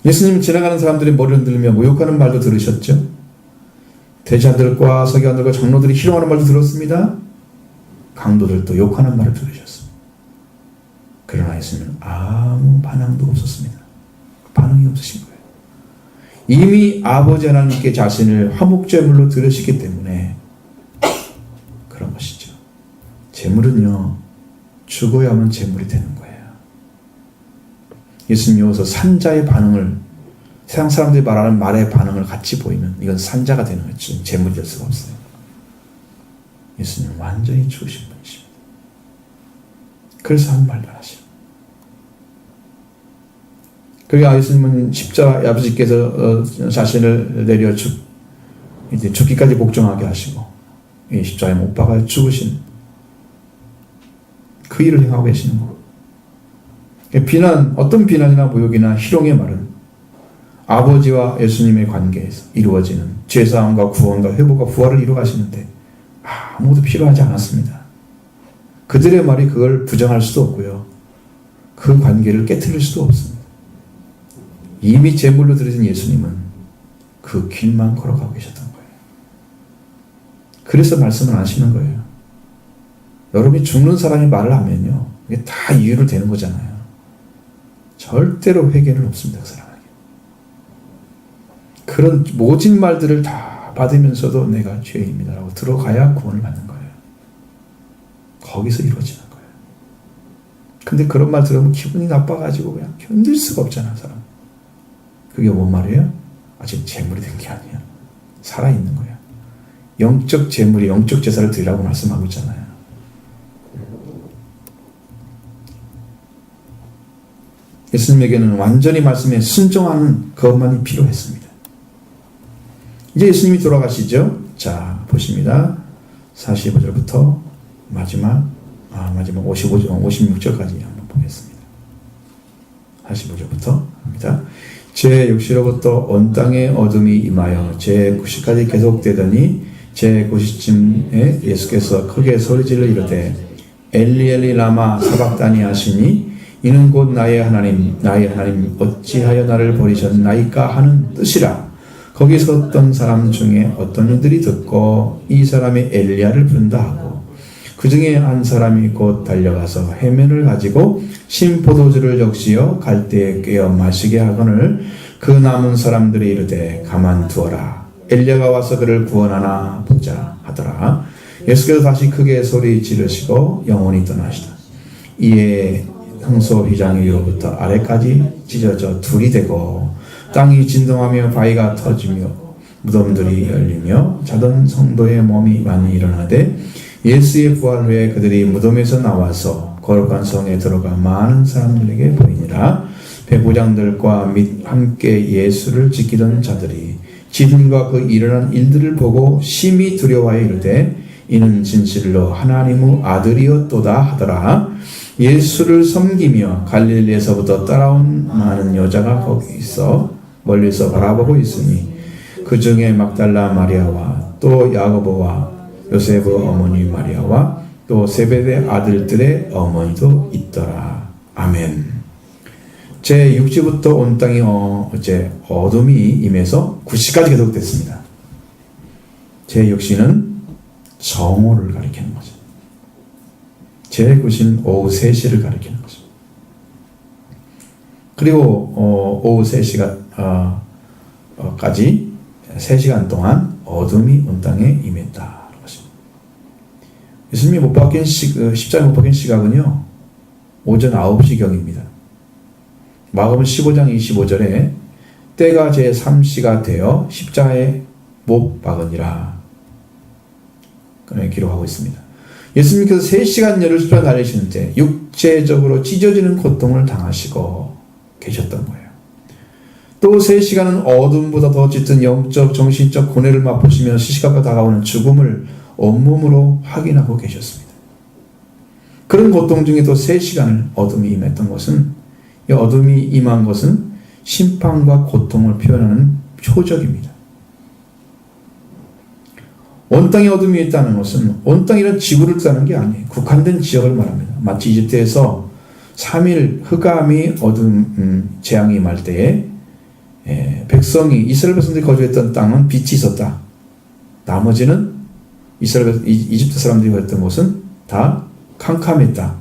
예수님 지나가는 사람들이 머리를 흔들며 모욕하는 말도 들으셨죠? 대제사장들과 서기관들과 장로들이 희롱하는 말도 들었습니다. 강도들도 욕하는 말을 들으셨습니다. 그러나 예수님은 아무 반응도 없었습니다. 반응이 없으신 거예요. 이미 아버지 하나님께 자신을 화목제물로 드리시기 때문에 그런 것이죠. 제물은요 죽어야만 제물이 되는 거예요. 예수님이 여기서 산자의 반응을 세상 사람들이 말하는 말의 반응을 같이 보이면 이건 산자가 되는 거지 제물이 될 수가 없어요. 예수님은 완전히 죽으신 분이십니다. 그래서 아무 말도 안 하시죠. 그러니까 예수님은 십자가 아버지께서 자신을 내려 이제 죽기까지 복종하게 하시고 이 십자가에 못 박아 죽으신 그 일을 행하고 계시는 거. 비난, 어떤 비난이나 모욕이나 희롱의 말은 아버지와 예수님의 관계에서 이루어지는 죄사함과 구원과 회복과 부활을 이루어가시는데 아무것도 필요하지 않았습니다. 그들의 말이 그걸 부정할 수도 없고요. 그 관계를 깨트릴 수도 없습니다. 이미 제물로 드려진 예수님은 그 길만 걸어가고 계셨던 거예요. 그래서 말씀을 안 하시는 거예요. 여러분이 죽는 사람이 말을 하면요. 이게 다 이유를 대는 거잖아요. 절대로 회개는 없습니다. 그 사람에게. 그런 모진 말들을 다 받으면서도 내가 죄인입니다 라고 들어가야 구원을 받는 거예요. 거기서 이루어지는 거예요. 근데 그런 말 들으면 기분이 나빠가지고 그냥 견딜 수가 없잖아, 사람. 그게 뭔 말이에요? 아직 재물이 된 게 아니에요. 살아있는 거예요. 영적 재물이 영적 제사를 드리라고 말씀하고 있잖아요. 예수님에게는 완전히 말씀에 순종하는 그것만이 필요했습니다. 이제 예수님이 돌아가시죠. 자, 보십니다. 45절부터 마지막 56절까지 한번 보겠습니다. 45절부터 합니다. 제 6시로부터 온 땅에 어둠이 임하여 제 9시까지 계속되더니 제 9시쯤에 예수께서 크게 소리질러 이르되 엘리 엘리 라마 사박다니 하시니 이는 곧 나의 하나님 어찌하여 나를 버리셨나이까 하는 뜻이라. 거기 섰던 사람 중에 어떤 이들이 듣고 이 사람이 엘리야를 부른다 하고, 그 중에 한 사람이 곧 달려가서 해면을 가지고 신 포도주를 적시어 갈대에 꿰어 마시게 하거늘 그 남은 사람들이 이르되 가만두어라, 엘리야가 와서 그를 구원하나 보자 하더라. 예수께서 다시 크게 소리 지르시고 영원히 떠나시다. 이에 흥소 휘장 위로부터 아래까지 찢어져 둘이 되고 땅이 진동하며 바위가 터지며 무덤들이 열리며 자던 성도의 몸이 많이 일어나되, 예수의 부활 후에 그들이 무덤에서 나와서 거룩한 성에 들어가 많은 사람들에게 보이니라. 백부장들과 및 함께 예수를 지키던 자들이 지금과 그 일어난 일들을 보고 심히 두려워하여 이르되 이는 진실로 하나님의 아들이었도다 하더라. 예수를 섬기며 갈릴리에서부터 따라온 많은 여자가 거기 있어 멀리서 바라보고 있으니 그 중에 막달라 마리아와 또 야고보와 요셉의 어머니 마리아와 또 세베대 아들들의 어머니도 있더라. 아멘. 제 6지부터 온 땅이 어둠이 임해서 9시까지 계속됐습니다. 제 6시는 정오를 가리키는 거죠. 제 9시는 오후 3시를 가리키는 거죠. 그리고 오후 3시까지 3시간 동안 어둠이 온 땅에 임했다. 예수님이 못 박힌 십자가에 못 박힌 시각은요, 오전 9시경입니다. 마가복음 15장 25절에 때가 제3시가 되어 십자가에 못 박으니라 기록하고 있습니다. 예수님께서 3시간여를 십자가에 달리시는데 육체적으로 찢어지는 고통을 당하시고 계셨던 거예요. 또 3시간은 어둠보다 더 짙은 영적, 정신적 고뇌를 맛보시며 시시각각 다가오는 죽음을 온몸으로 확인하고 계셨습니다. 그런 고통 중에 또 3시간을 어둠이 임했던 것은, 이 어둠이 임한 것은 심판과 고통을 표현하는 표적입니다. 온 땅에 어둠이 있다는 것은 온 땅이란 지구를 뜻하는 게 아니에요. 국한된 지역을 말합니다. 마치 이집트에서 3일 흑암이 재앙이 임할 때에 이스라엘 백성들이 거주했던 땅은 빛이 있었다. 나머지는 이집트 사람들이 거했던 곳은 다 캄캄했다.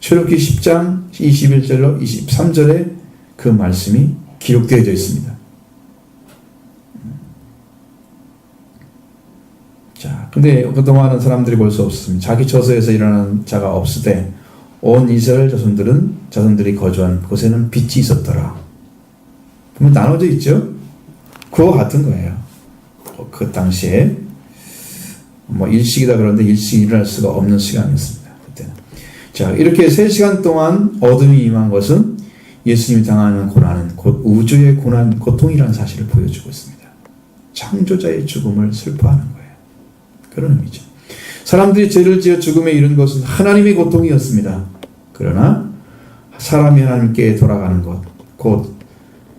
출애굽기 10장 21절로 23절에 그 말씀이 기록되어져 있습니다. 자, 근데 그동안은 사람들이 볼 수 없었습니다. 자기 처소에서 일어나는 자가 없으되 온 이스라엘 자손들이 거주한 곳에는 빛이 있었더라. 그러면 나눠져 있죠? 그와 같은 거예요. 그 당시에 일식이다 그러는데 일식이 일어날 수가 없는 시간이었습니다. 그때는. 자, 이렇게 3시간 동안 어둠이 임한 것은 예수님이 당하는 고난은 곧 우주의 고통이라는 사실을 보여주고 있습니다. 창조자의 죽음을 슬퍼하는 거예요. 그런 의미죠. 사람들이 죄를 지어 죽음에 이른 것은 하나님의 고통이었습니다. 그러나 사람이 하나님께 돌아가는 것, 곧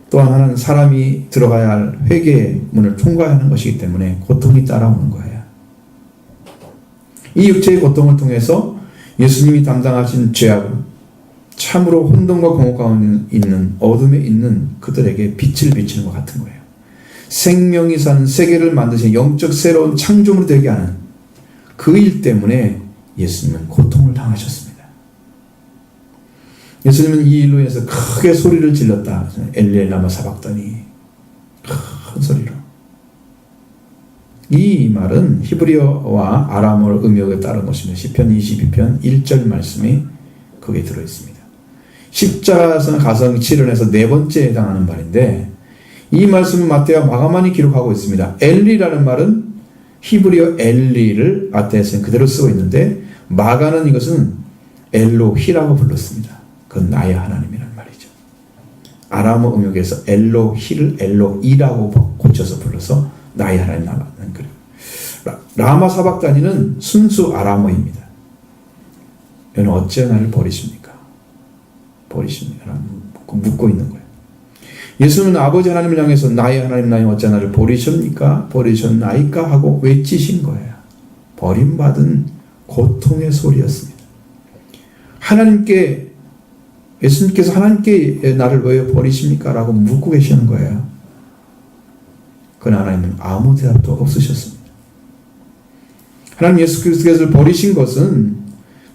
또한 하나는 사람이 들어가야 할 회개의 문을 통과하는 것이기 때문에 고통이 따라오는 거예요. 이 육체의 고통을 통해서 예수님이 담당하신 죄악은 참으로 혼돈과 공허 가운데 있는 어둠에 있는 그들에게 빛을 비치는 것 같은 거예요. 생명이 사는 세계를 만드신 영적 새로운 창조물이 되게 하는 그 일 때문에 예수님은 고통을 당하셨습니다. 예수님은 이 일로 인해서 크게 소리를 질렀다. 엘리엘 라마 사박다니, 큰 소리로. 이 말은 히브리어와 아람어 음역에 따른 것입니다. 시편 22편 1절 말씀이 거기에 들어있습니다. 십자가에서는 가성 7원에서 4번째에 해당하는 말인데, 이 말씀은 마태와 마가만이 기록하고 있습니다. 엘리라는 말은 히브리어 엘리를 마태에서는 그대로 쓰고 있는데, 마가는 이것은 엘로히라고 불렀습니다. 그건 나의 하나님이라는 말이죠. 아람어 음역에서 엘로히를 엘로이라고 고쳐서 불러서 나의 하나님 나는 그래요. 라마 사박다니는 순수 아람어입니다. 여는 어찌 나를 버리십니까? 버리십니까? 묻고 있는 거예요. 예수는 아버지 하나님을 향해서 나의 하나님 어찌 나를 버리십니까? 버리셨나이까? 하고 외치신 거예요. 버림받은 고통의 소리였습니다. 하나님께 예수님께서 하나님께 나를 왜 버리십니까? 라고 묻고 계시는 거예요. 그러나 하나님은 아무 대답도 없으셨습니다. 하나님 예수 그리스도를 버리신 것은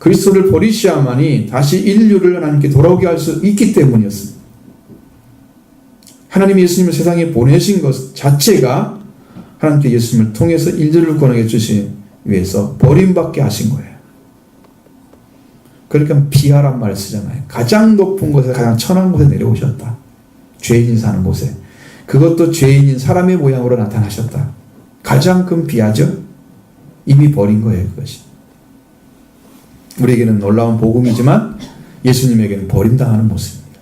그리스도를 버리셔야만이 다시 인류를 하나님께 돌아오게 할 수 있기 때문이었습니다. 하나님이 예수님을 세상에 보내신 것 자체가 하나님께 예수님을 통해서 인류를 구원하게 주시기 위해서 버림받게 하신 거예요. 그러니까 비하란 말을 쓰잖아요. 가장 높은 곳에 가장 천한 곳에 내려오셨다. 죄인이 사는 곳에. 그것도 죄인인 사람의 모양으로 나타나셨다. 가장 큰 비하죠. 이미 버린 거예요, 그것이. 우리에게는 놀라운 복음이지만 예수님에게는 버림당하는 모습입니다.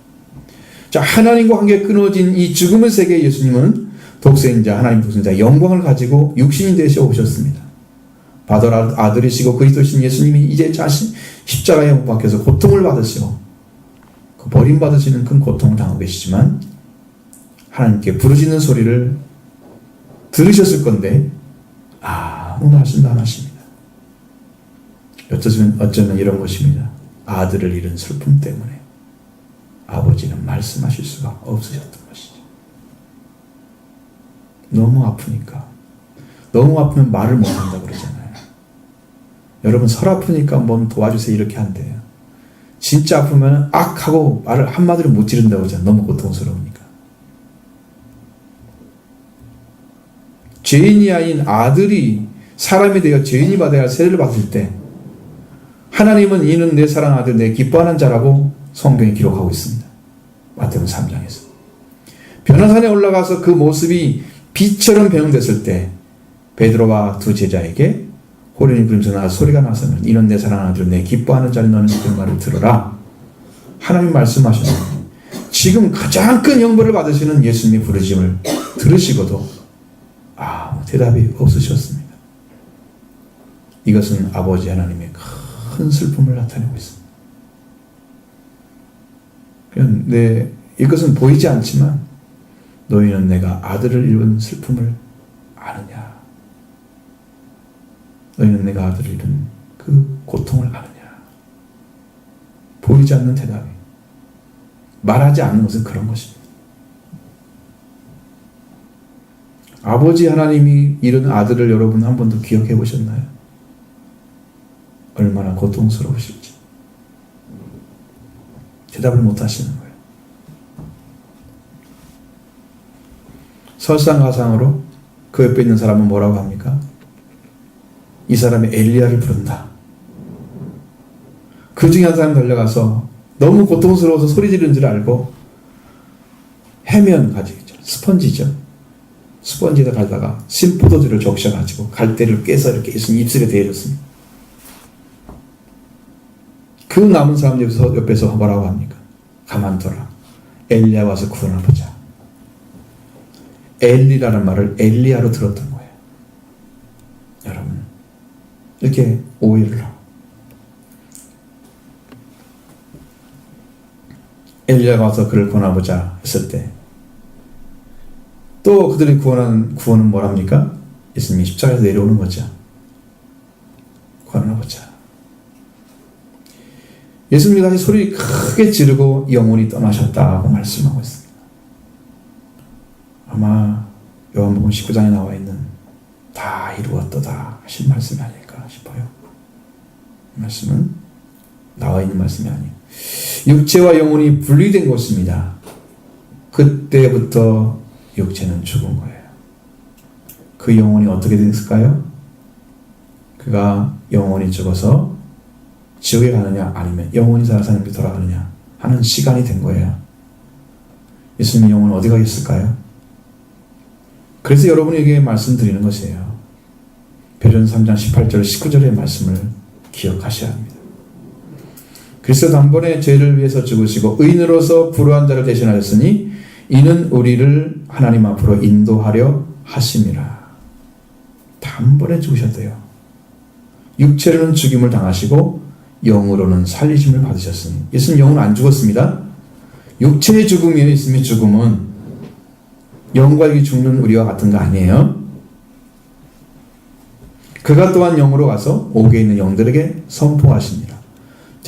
자, 하나님과 관계 끊어진 이 죽음의 세계에 예수님은 독생자, 하나님 독생자 영광을 가지고 육신이 되셔 오셨습니다. 받을 아들이시고 그리스도신 예수님이 이제 자신 십자가에 못 박혀서 고통을 받으시고 그 버림받으시는 큰 고통을 당하고 계시지만 하나님께 부르짖는 소리를 들으셨을 건데 아무 말씀도 안 하십니다. 어쩌면 이런 것입니다. 아들을 잃은 슬픔 때문에 아버지는 말씀하실 수가 없으셨던 것이죠. 너무 아프니까. 너무 아프면 말을 못한다 그러잖아요. 여러분 설 아프니까 뭐 도와주세요 이렇게 한대요. 진짜 아프면 악 하고 말을 한마디로 못 지른다고 하잖아요. 너무 고통스러우니까. 죄인이 아닌 아들이 사람이 되어 죄인이 받아야 할 세례를 받을 때 하나님은 이는 내 사랑하는 아들 내 기뻐하는 자라고 성경에 기록하고 있습니다. 마태복음 3장에서. 변화산에 올라가서 그 모습이 빛처럼 변형됐을 때 베드로와 두 제자에게 호련히 부르면서 나 소리가 나서는 이는 내 사랑하는 아들 내 기뻐하는 자는 너는 그 말을 들어라. 하나님 말씀하셨습니다. 지금 가장 큰 형벌을 받으시는 예수님의 부르심을 들으시고도 아무 대답이 없으셨습니다. 이것은 아버지 하나님의 큰 슬픔을 나타내고 있습니다. 그런데 이것은 보이지 않지만 너희는 내가 아들을 잃은 슬픔을 아느냐? 너희는 내가 아들을 잃은 그 고통을 아느냐? 보이지 않는 대답이. 말하지 않는 것은 그런 것입니다. 아버지 하나님이 잃은 아들을 여러분 한 번도 기억해 보셨나요? 얼마나 고통스러우실지. 대답을 못 하시는 거예요. 설상가상으로 그 옆에 있는 사람은 뭐라고 합니까? 이 사람이 엘리야를 부른다. 그 중에 한 사람 달려가서 너무 고통스러워서 소리 지르는 줄 알고 해면 가지고 있죠. 스펀지죠. 스펀지에다 가다가 신포도주를 적셔가지고 갈대를 깨서 이렇게 입술에 대해줬습니다. 그 남은 사람 옆에서 뭐라고 합니까? 가만둬라. 엘리야 와서 구원해보자. 엘리라는 말을 엘리야로 들었던 거예요. 여러분 이렇게 오해를 하고 엘리야가 와서 그를 구원해보자 했을 때 또 그들이 구원은 뭐랍니까? 예수님이 십자가에서 내려오는 거죠. 구원해보자. 예수님이 다시 소리 크게 지르고 영혼이 떠나셨다고 말씀하고 있습니다. 아마 요한복음 19장에 나와 있는 다 이루었도다 하신 말씀이 아닐까 싶어요. 이 말씀은 나와 있는 말씀이 아니에요. 육체와 영혼이 분리된 것입니다. 그때부터 육체는 죽은 거예요. 그 영혼이 어떻게 됐을까요? 그가 영혼이 죽어서 지옥에 가느냐 아니면 영혼이 살아서 하나님께 돌아가느냐 하는 시간이 된 거예요. 예수님의 영혼은 어디 가겠을까요? 그래서 여러분에게 말씀드리는 것이에요. 베드로 3장 18절 19절의 말씀을 기억하셔야 합니다. 그리스도 단번에 죄를 위해서 죽으시고 의인으로서 불의한 자를 대신하셨으니 이는 우리를 하나님 앞으로 인도하려 하심이라. 단번에 죽으셨대요. 육체로는 죽임을 당하시고 영으로는 살리심을 받으셨으니 예수님 영은 안 죽었습니다. 육체의 죽음이에요. 예수님의 죽음은 영과 육이 죽는 우리와 같은 거 아니에요. 그가 또한 영으로 가서 옥에 있는 영들에게 선포하십니다.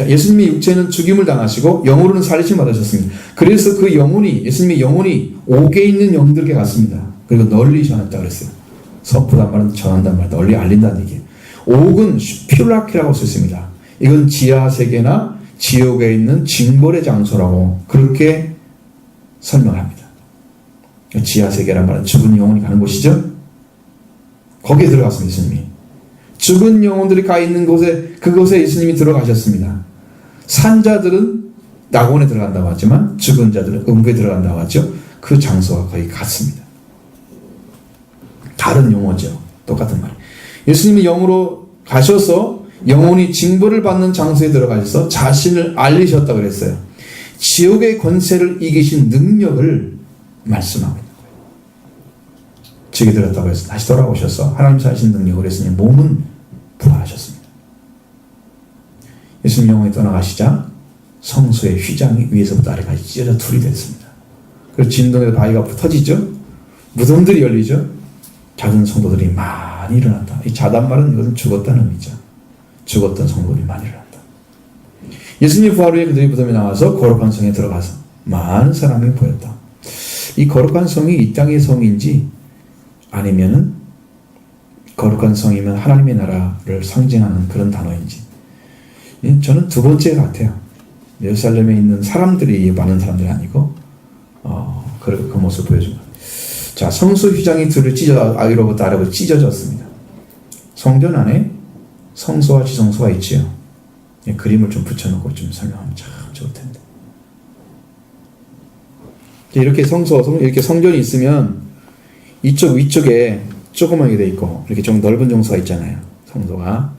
자, 예수님의 육체는 죽임을 당하시고 영으로는 살리심 받으셨습니다. 그래서 그 영혼이, 예수님의 영혼이 옥에 있는 영들에게 갔습니다. 그리고 널리 전했다 그랬어요. 선포단 말은 전한단 말, 널리 알린다는 얘기예요. 옥은 슈필라키라고 썼습니다. 이건 지하세계나 지옥에 있는 징벌의 장소라고 그렇게 설명합니다. 지하세계란 말은 죽은 영혼이 가는 곳이죠. 거기에 들어갔습니다. 예수님이. 죽은 영혼들이 가 있는 곳에, 그곳에 예수님이 들어가셨습니다. 산자들은 낙원에 들어간다고 하지만 죽은 자들은 음부에 들어간다고 하죠. 그 장소가 거의 같습니다. 다른 용어죠. 똑같은 말. 예수님이 영으로 가셔서 영혼이 징벌을 받는 장소에 들어가셔서 자신을 알리셨다고 그랬어요. 지옥의 권세를 이기신 능력을 말씀하고 있는 거예요. 지옥에 들었다고 해서 다시 돌아오셔서 하나님 사신 능력을 했으니 몸은 부활하셨습니다. 예수님 영혼이 떠나가시자 성소의 휘장이 위에서부터 아래까지 찢어져 둘이 됐습니다. 그래서 진동에서 바위가 터지죠. 무덤들이 열리죠. 작은 성도들이 많이 일어났다. 이 자단 말은 이것은 죽었다는 의미죠. 죽었던 성도들이 많이 일어났다. 예수님 부활 후에 그들이 무덤에 나와서 거룩한 성에 들어가서 많은 사람이 보였다. 이 거룩한 성이 이 땅의 성인지 아니면은 거룩한 성이면 하나님의 나라를 상징하는 그런 단어인지 저는 두 번째 같아요. 예루살렘에 있는 사람들이 많은 사람들이 아니고 그 모습을 보여준 거예요. 자, 성소 휘장이 둘을 아위로부터 아래로 찢어졌습니다. 성전 안에 성소와 지성소가 있지요. 그림을 좀 붙여놓고 좀 설명하면 참 좋을 텐데. 이렇게 이렇게 성전이 있으면 이쪽 위쪽에 조그맣게 돼 있고 이렇게 좀 넓은 정소가 있잖아요. 성소가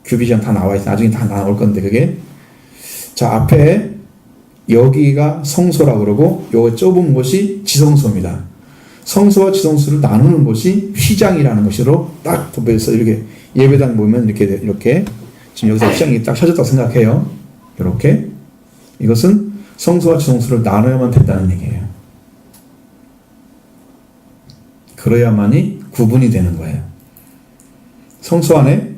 규비전 다 나와 있어. 나중에 다 나올 건데 그게 자 앞에 여기가 성소라고 그러고 요 좁은 곳이 지성소입니다. 성소와 지성소를 나누는 곳이 휘장이라는 곳으로 딱 덮여서 이렇게 예배당 보면 이렇게 지금 여기서 휘장이 딱 쳐졌다고 생각해요. 이렇게 이것은 성소와 지성소를 나눠야만 된다는 얘기예요. 그래야만이 구분이 되는 거예요. 성소 안에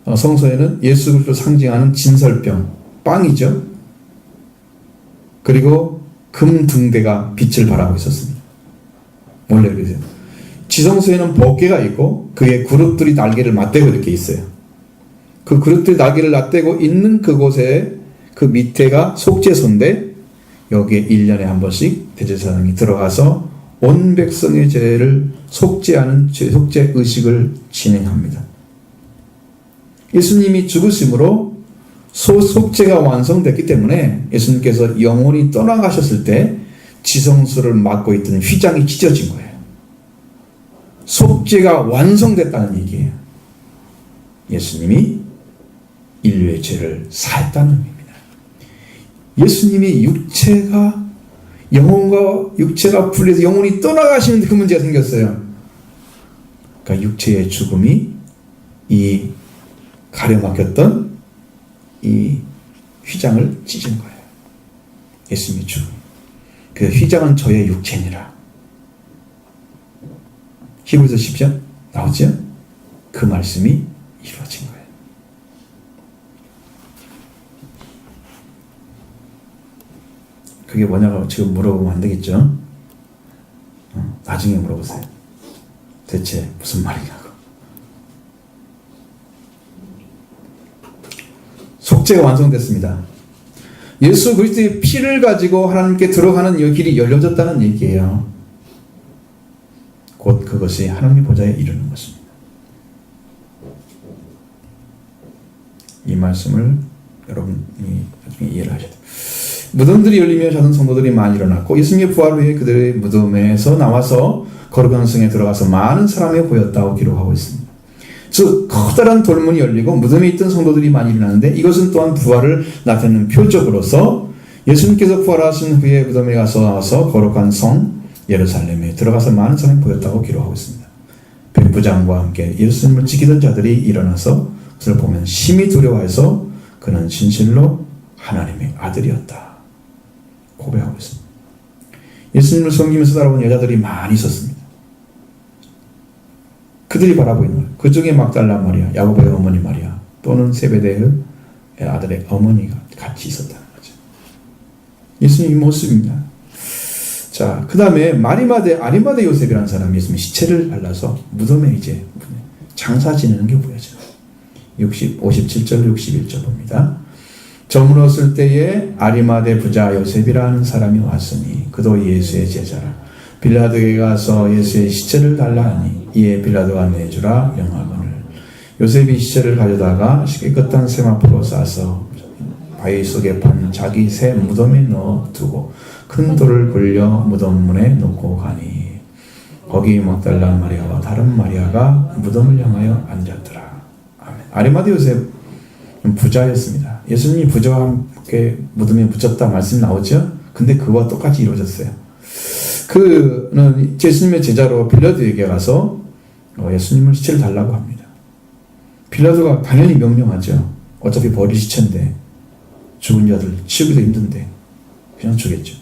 성소에는 예수 그리스도를 상징하는 진설병, 빵이죠. 그리고 금 등대가 빛을 발하고 있었습니다. 원래 그러세요. 지성소에는 법궤가 있고 그의 그룹들이 날개를 맞대고 이렇게 있어요. 그 그룹들이 날개를 맞대고 있는 그곳에 그 밑에가 속죄소인데 여기에 1년에 한 번씩 대제사장이 들어가서 온 백성의 죄를 속죄하는 속죄 의식을 진행합니다. 예수님이 죽으심으로 속죄가 완성됐기 때문에 예수님께서 영혼이 떠나가셨을 때 지성소를 맡고 있던 휘장이 찢어진 거예요. 속죄가 완성됐다는 얘기예요. 예수님이 인류의 죄를 사했다는 의미입니다. 예수님이 영혼과 육체가 분리해서 영혼이 떠나가시는데 그 문제가 생겼어요. 그러니까 육체의 죽음이 이 가려막혔던 이 휘장을 찢은 거예요. 예수님의 죽음. 그 휘장은 저의 육체니라. 히브리서 10장 나오죠? 그 말씀이 이루어진 거예요. 그게 뭐냐고 지금 물어보면 안 되겠죠? 나중에 물어보세요. 대체 무슨 말이냐고. 속죄가 완성됐습니다. 예수 그리스도의 피를 가지고 하나님께 들어가는 이 길이 열려졌다는 얘기예요. 곧 그것이 하나님 보좌에 이르는 것입니다. 이 말씀을 여러분이 나중에 이해를 하셔야 돼요. 무덤들이 열리며 작은 성도들이 많이 일어났고 예수님의 부활 후에 그들의 무덤에서 나와서 거룩한 성에 들어가서 많은 사람이 보였다고 기록하고 있습니다. 즉 커다란 돌문이 열리고 무덤에 있던 성도들이 많이 일어나는데 이것은 또한 부활을 나타내는 표적으로서 예수님께서 부활하신 후에 무덤에 나와서 거룩한 성 예루살렘에 들어가서 많은 사람이 보였다고 기록하고 있습니다. 백부장과 함께 예수님을 지키던 자들이 일어나서 그를 보면 심히 두려워해서 그는 진실로 하나님의 아들이었다 고백하고 있습니다. 예수님을 섬기면서 살아온 여자들이 많이 있었습니다. 그들이 바라보고 있는 거예요. 그 중에 막달라 마리아, 야고보의 어머니 마리아, 또는 세베대의 아들의 어머니가 같이 있었다는 거죠. 예수님의 모습입니다. 자, 그 다음에 아리마대 요셉이라는 사람이 예수님 시체를 발라서 무덤에 이제 장사 지내는 게 보여져요. 57절 61절 봅니다. 저물었을 때에 아리마대 부자 요셉이라는 사람이 왔으니 그도 예수의 제자라. 빌라도에게 가서 예수의 시체를 달라 하니 이에 빌라도가 내주라 명하거늘. 요셉이 시체를 가져다가 깨끗한 샘 앞으로 싸서 바위 속에 판 자기 새 무덤에 넣어두고 큰 돌을 굴려 무덤 문에 놓고 가니 거기 막달라 마리아와 다른 마리아가 무덤을 향하여 앉았더라. 아멘. 아리마대 요셉 부자였습니다. 예수님이 부자와 함께 무덤에 묻혔다 말씀이 나오죠. 근데 그와 똑같이 이루어졌어요. 그는 예수님의 제자로 빌라도에게 가서 예수님을 시체를 달라고 합니다. 빌라도가 당연히 명령하죠. 어차피 버릴 시체인데 죽은 자들 치우기도 힘든데 그냥 주겠죠.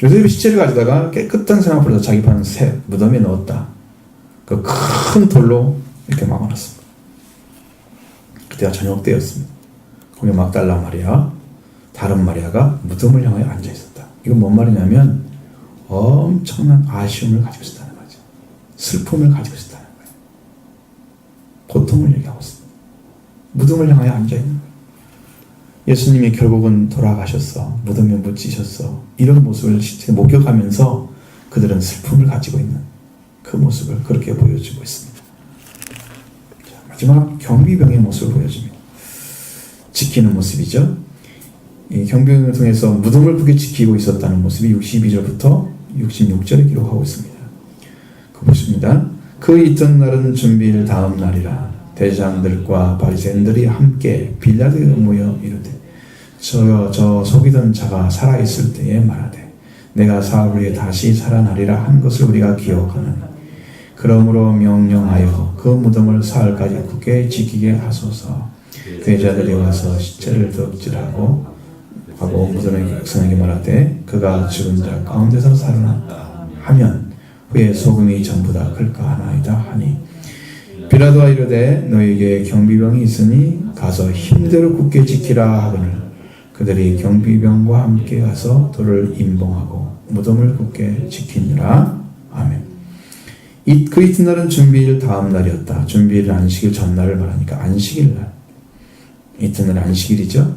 요셉이 시체를 가져다가 깨끗한 샘 앞으로 자기 판 새 무덤에 넣었다. 그 큰 돌로 이렇게 막아놨습니다. 그때가 저녁 때였습니다. 거기 막달라 마리아, 다른 마리아가 무덤을 향하여 앉아 있었다. 이건 뭔 말이냐면 엄청난 아쉬움을 가지고 있었다는 거죠. 슬픔을 가지고 있었다는 거예요. 고통을 얘기하고 있습니다. 무덤을 향하여 앉아 있는 거예요. 예수님이 결국은 돌아가셨어. 무덤에 묻히셨어. 이런 모습을 목격하면서 그들은 슬픔을 가지고 있는 그 모습을 그렇게 보여주고 있습니다. 자, 마지막 경비병의 모습을 보여줍니다. 지키는 모습이죠. 이 경비병을 통해서 무덤을 크게 지키고 있었다는 모습이 62절부터 66절에 기록하고 있습니다. 그 보십니다. 그 이튿날은 준비일 다음 날이라. 대장들과 바리새인들이 함께 빌라도에 모여 이르되 저 속이던 자가 살아있을 때에 말하되 내가 사흘 후에 다시 살아나리라 한 것을 우리가 기억하느니 그러므로 명령하여 그 무덤을 사흘까지 굳게 지키게 하소서. 대자들이 와서 시체를 덕질하고 하고 무덤의 백성에게 말하되 그가 죽은 자 가운데서 살아났다 하면 그의 소금이 전부 다 클까 하나이다 하니 빌라도가 이르되 너에게 경비병이 있으니 가서 힘대로 굳게 지키라 하거늘 그들이 경비병과 함께 가서 돌을 임봉하고 무덤을 굳게 지키니라. 아멘. 그 이튿날은 준비일 다음 날이었다. 준비일 안식일 전날을 말하니까 안식일 날. 이튿날이 안식일이죠.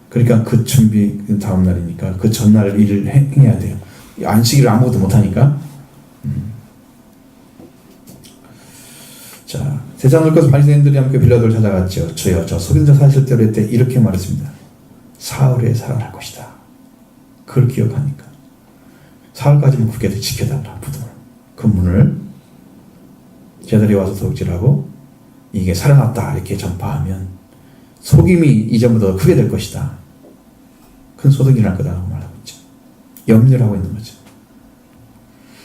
그러니까 그 준비 다음 날이니까 그 전날 일을 행해야 돼요. 안식일을 아무것도 못하니까. 자, 대장들과 바리새인들이 함께 빌라도를 찾아갔죠. 주여, 저 속인 자 사실 때로 때 이렇게 말했습니다. 사흘에 살아날 것이다. 그걸 기억하니까 사흘까지는 굳게 지켜달라. 무덤을. 그 문을 제자들이 와서 도둑질하고 이게 살아났다 이렇게 전파하면 속임이 이전보다 더 크게 될 것이다. 큰 소득이 날 거다라고 말하고 있죠. 염려를 하고 있는 거죠.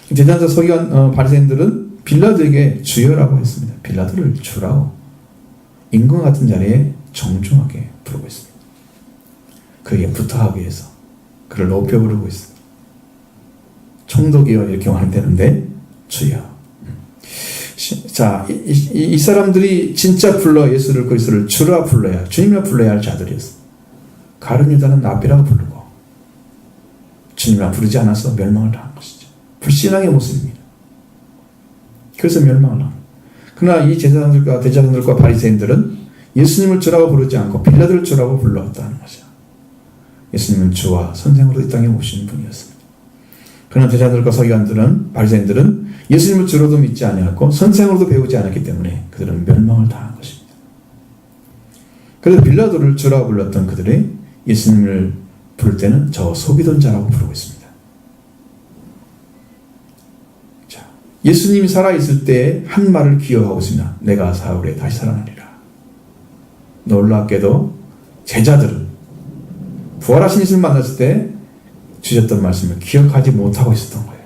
대장자 서기관 바리새인들은 빌라도에게 주여라고 했습니다. 빌라도를 주라고 임금 같은 자리에 정중하게 부르고 있습니다. 그에게 부탁하기 위해서 그를 높여 부르고 있습니다. 총독이여 이렇게 말하면 되는데 주여. 자, 이 사람들이 진짜 예수를 그리스도를 주라 불러야 주님이라 불러야 할 자들이었습니다. 가룟 유다는 랍비라고 부르고 주님이라 부르지 않아서 멸망을 당한 것이죠. 불신앙의 모습입니다. 그래서 멸망을 합니다. 그러나 이 제사장들과 대제사장들과 바리새인들은 예수님을 주라고 부르지 않고 빌라도를 주라고 불렀다는 거죠. 예수님은 주와 선생으로 이 땅에 오신 분이었습니다. 그러나 대제사장들과 서기관들은 바리새인들은 예수님을 주로도 믿지 아니하고 선생으로도 배우지 않았기 때문에 그들은 멸망을 당한 것입니다. 그래서 빌라도를 주라고 불렀던 그들이 예수님을 부를 때는 저 속이던 자라고 부르고 있습니다. 자, 예수님이 살아있을 때 한 말을 기억하고 있습니다. 내가 사흘 후에 다시 살아나리라. 놀랍게도 제자들은 부활하신 예수님을 만났을 때 주셨던 말씀을 기억하지 못하고 있었던 거예요.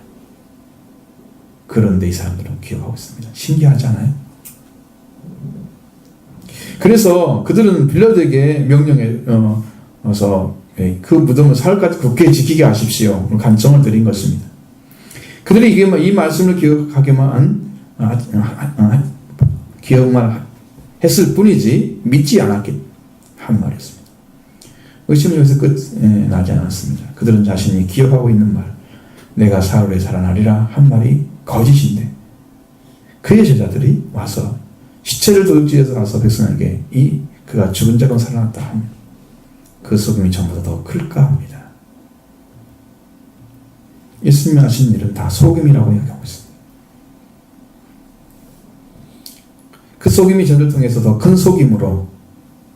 그런데 이 사람들은 기억하고 있습니다. 신기하지 않아요? 그래서 그들은 빌라도에게 명령해서 그 무덤을 사흘까지 굳게 지키게 하십시오. 간청을 드린 것입니다. 그들이 이 말씀을 기억만 했을 뿐이지 믿지 한 말이었습니다. 의심은 여기서 끝 나지 않았습니다. 그들은 자신이 기억하고 있는 말, 내가 사흘에 살아나리라 한 말이 거짓인데, 그의 제자들이 와서 시체를 도둑질해서 와서 백성에게 그가 죽은 자로 살아났다 하면 그 속임이 전보다 더 클까 합니다. 예수님이 하신 일은 다 속임이라고 이야기하고 있습니다. 그 속임이 저를 통해서 더 큰 속임으로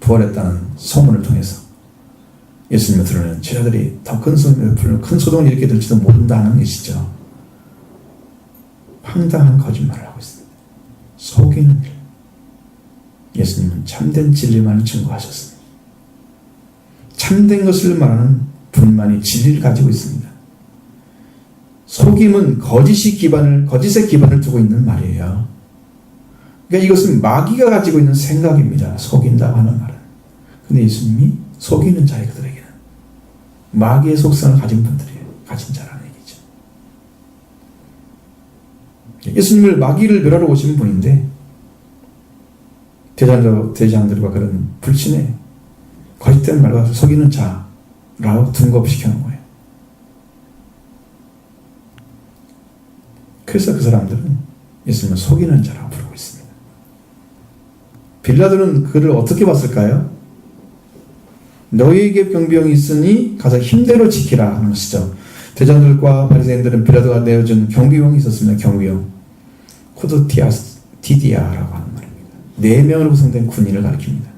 부활했다는 소문을 통해서 예수님을 드러내는 제자들이 더 큰 속임을 부르는 큰 소동을 일으키게 될지도 모른다는 것이죠. 황당한 거짓말을 하고 있습니다. 속이는 일. 예수님은 참된 진리만을 증거하셨습니다. 참된 것을 말하는 분만이 진리를 가지고 있습니다. 속임은 거짓의 기반을 두고 있는 말이에요. 그러니까 이것은 마귀가 가지고 있는 생각입니다. 속인다고 하는 말은. 근데 예수님이 속이는 자들에게는 마귀의 속성을 가진 분들이에요. 가진 자라는 얘기죠. 예수님을 마귀를 멸하러 오신 분인데 대장들과 그런 불신에 거짓된 말과 속이는 자라고 등급시켜 놓은 거예요. 그래서 그 사람들은 예수님을 속이는 자라고 부르고 있습니다. 빌라도는 그를 어떻게 봤을까요? 너희에게 병병이 있으니 가서 힘대로 지키라 하는 것이죠. 대장들과 바리새인들은 빌라도가 내어준 경비용이 있었습니다. 경비용. 쿠드티디아라고 하는 말입니다. 4명으로 구성된 군인을 가리킵니다.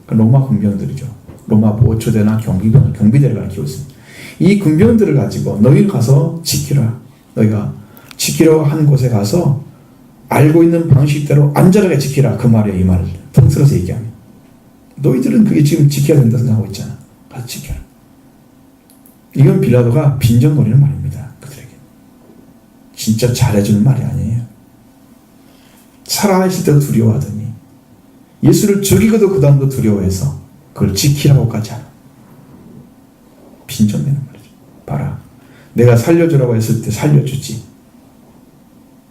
로마 군병들이죠. 로마 보초대나 경비대를 가리키고 있습니다. 이 군병들을 가지고 너희는 가서 지키라. 너희가 지키려고 한 곳에 가서 알고 있는 방식대로 안전하게 지키라. 그 말이에요. 이 말을 통틀어서 얘기하면. 너희들은 그게 지금 지켜야 된다 생각하고 있잖아. 가서 지켜라. 이건 빌라도가 빈정거리는 말입니다. 그들에게. 진짜 잘해주는 말이 아니에요. 살아있을 때도 두려워하더니 예수를 죽이고도 그 다음도 두려워해서 그걸 지키라고까지 하는 빈정되는 말이죠. 봐라. 내가 살려주라고 했을 때 살려주지.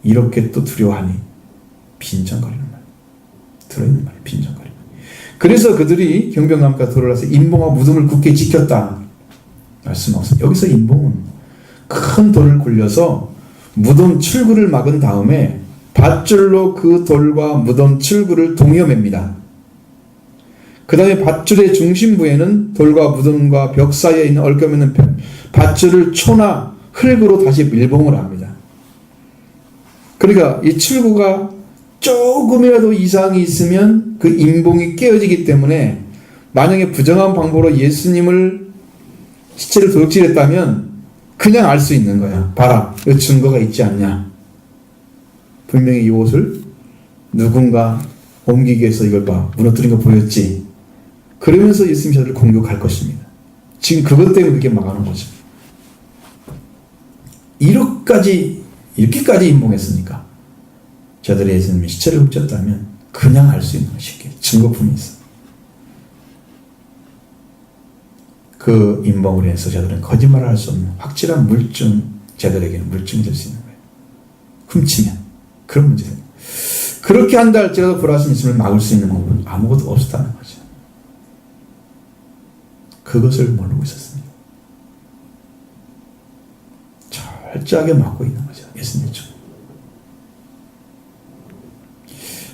이렇게 또 두려워하니 빈정거리는 말. 들어있는 말이 빈정거리는 말. 그래서 그들이 경병감과 돌아서 인봉과 무덤을 굳게 지켰다. 말씀 없습니다. 여기서 인봉은 큰 돌을 굴려서 무덤 출구를 막은 다음에 밧줄로 그 돌과 무덤 출구를 동여맵니다. 그 다음에 밧줄의 중심부에는 돌과 무덤과 벽 사이에 있는 얽혀있는 밧줄을 초나 흙으로 다시 밀봉을 합니다. 그러니까 이 출구가 조금이라도 이상이 있으면 그 인봉이 깨어지기 때문에 만약에 부정한 방법으로 예수님을 시체를 도둑질했다면 그냥 알 수 있는 거야. 봐라, 이 증거가 있지 않냐. 분명히 이 옷을 누군가 옮기기 위해서 이걸 봐. 무너뜨린 거 보였지. 그러면서 예수님 저들을 공격할 것입니다. 지금 그것 때문에 그렇게 막아놓은 거죠. 이렇게까지 인봉했으니까 저들이 예수님의 시체를 훔쳤다면 그냥 알 수 있는 것이기에 증거품이 있어. 그 인봉을 해서 저들은 거짓말을 할 수 없는 확실한 물증, 저들에게는 물증이 될 수 있는 거예요. 훔치면 그런 문제입니다. 그렇게 한다 할지라도 불화하신 예수님을 막을 수 있는 방법은 아무것도 없었다는 거죠. 그것을 모르고 있었습니다. 철저하게 막고 있는 거죠. 예수님의 죽음.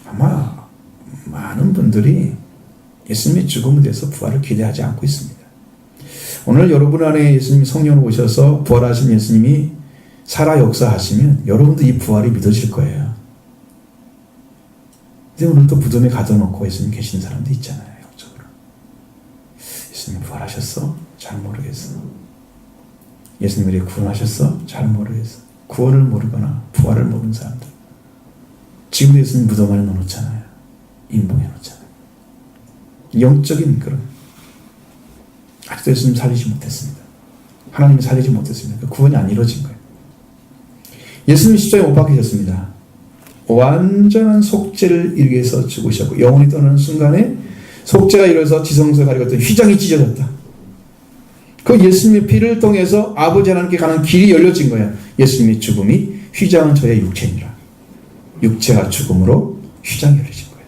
아마 많은 분들이 예수님의 죽음에 대해서 부활을 기대하지 않고 있습니다. 오늘 여러분 안에 예수님이 성령으로 오셔서 부활하신 예수님이 살아 역사하시면 여러분도 이 부활이 믿어질 거예요. 근데 오늘도 무덤에 가둬놓고 예수님 계신 사람도 있잖아요. 영적으로. 예수님 부활하셨어? 잘 모르겠어. 예수님이 구원하셨어? 잘 모르겠어. 구원을 모르거나 부활을 모르는 사람들. 지금도 예수님 무덤 안에 넣어놓잖아요. 인봉해 놓잖아요. 영적인 그런 아직도 예수님 살리지 못했습니다. 하나님이 살리지 못했습니다. 구원이 안 이루어진 거예요. 예수님이 십자가에 못 박히셨습니다. 완전한 속죄를 이루기 위해서 죽으셨고 영혼이 떠나는 순간에 속죄가 이루어서 지성소에 가리고 있던 휘장이 찢어졌다. 그 예수님의 피를 통해서 아버지 하나님께 가는 길이 열려진 거야. 예수님의 죽음이 휘장은 저의 육체니라. 육체가 죽음으로 휘장이 열려진 거예요.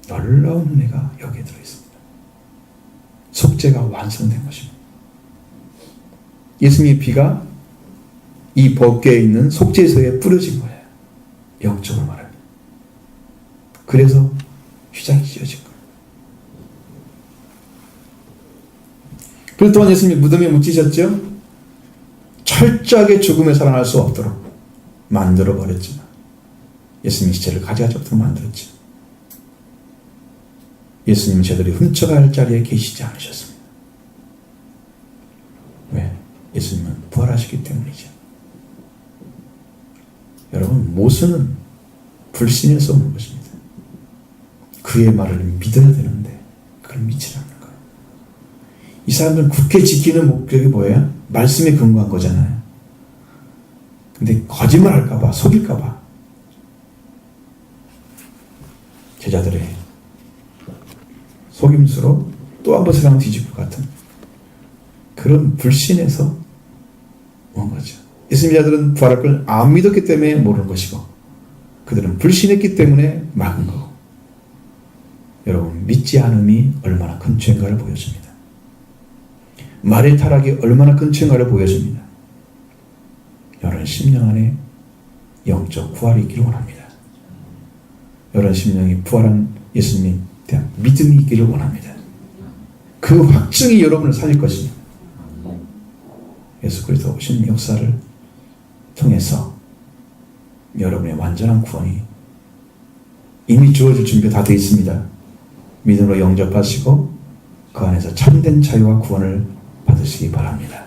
놀라운 은혜가 여기에 들어있습니다. 속죄가 완성된 것입니다. 예수님의 피가 이 법궤에 있는 속죄소에 뿌려진 거예요. 영적으로 말하면. 그래서 휘장이 씌워진 거예요. 그리고 또한 예수님이 무덤에 묻히셨죠? 철저하게 죽음에 살아날 수 없도록 만들어버렸지만 예수님이 시체를 가져가지 못하도록 만들었죠. 예수님은 저들이 훔쳐갈 자리에 계시지 않으셨습니다. 왜? 예수님은 부활하셨기 때문이죠. 여러분, 모순은 불신에서 오는 것입니다. 그의 말을 믿어야 되는데 그걸 믿지 않는 거예요. 이 사람들은 굳게 지키는 목적이 뭐예요? 말씀에 근거한 거잖아요. 근데 거짓말할까봐, 속일까봐 제자들의 속임수로 또 한 번 세상을 뒤집을 것 같은 그런 불신에서 온 거죠. 예수님 자들은 부활할 걸 안 믿었기 때문에 모르는 것이고 그들은 불신했기 때문에 막은 거고 여러분 믿지 않음이 얼마나 큰 죄인가를 보여줍니다. 말의 타락이 얼마나 큰 죄인가를 보여줍니다. 여러분 심령 안에 영적 부활이 있기를 원합니다. 여러분 심령이 부활한 예수님에 대한 믿음이 있기를 원합니다. 그 확증이 여러분을 살릴 것입니다. 예수 그리스도 오신 역사를 통해서 여러분의 완전한 구원이 이미 주어질 준비가 다 되어 있습니다. 믿음으로 영접하시고 그 안에서 참된 자유와 구원을 받으시기 바랍니다.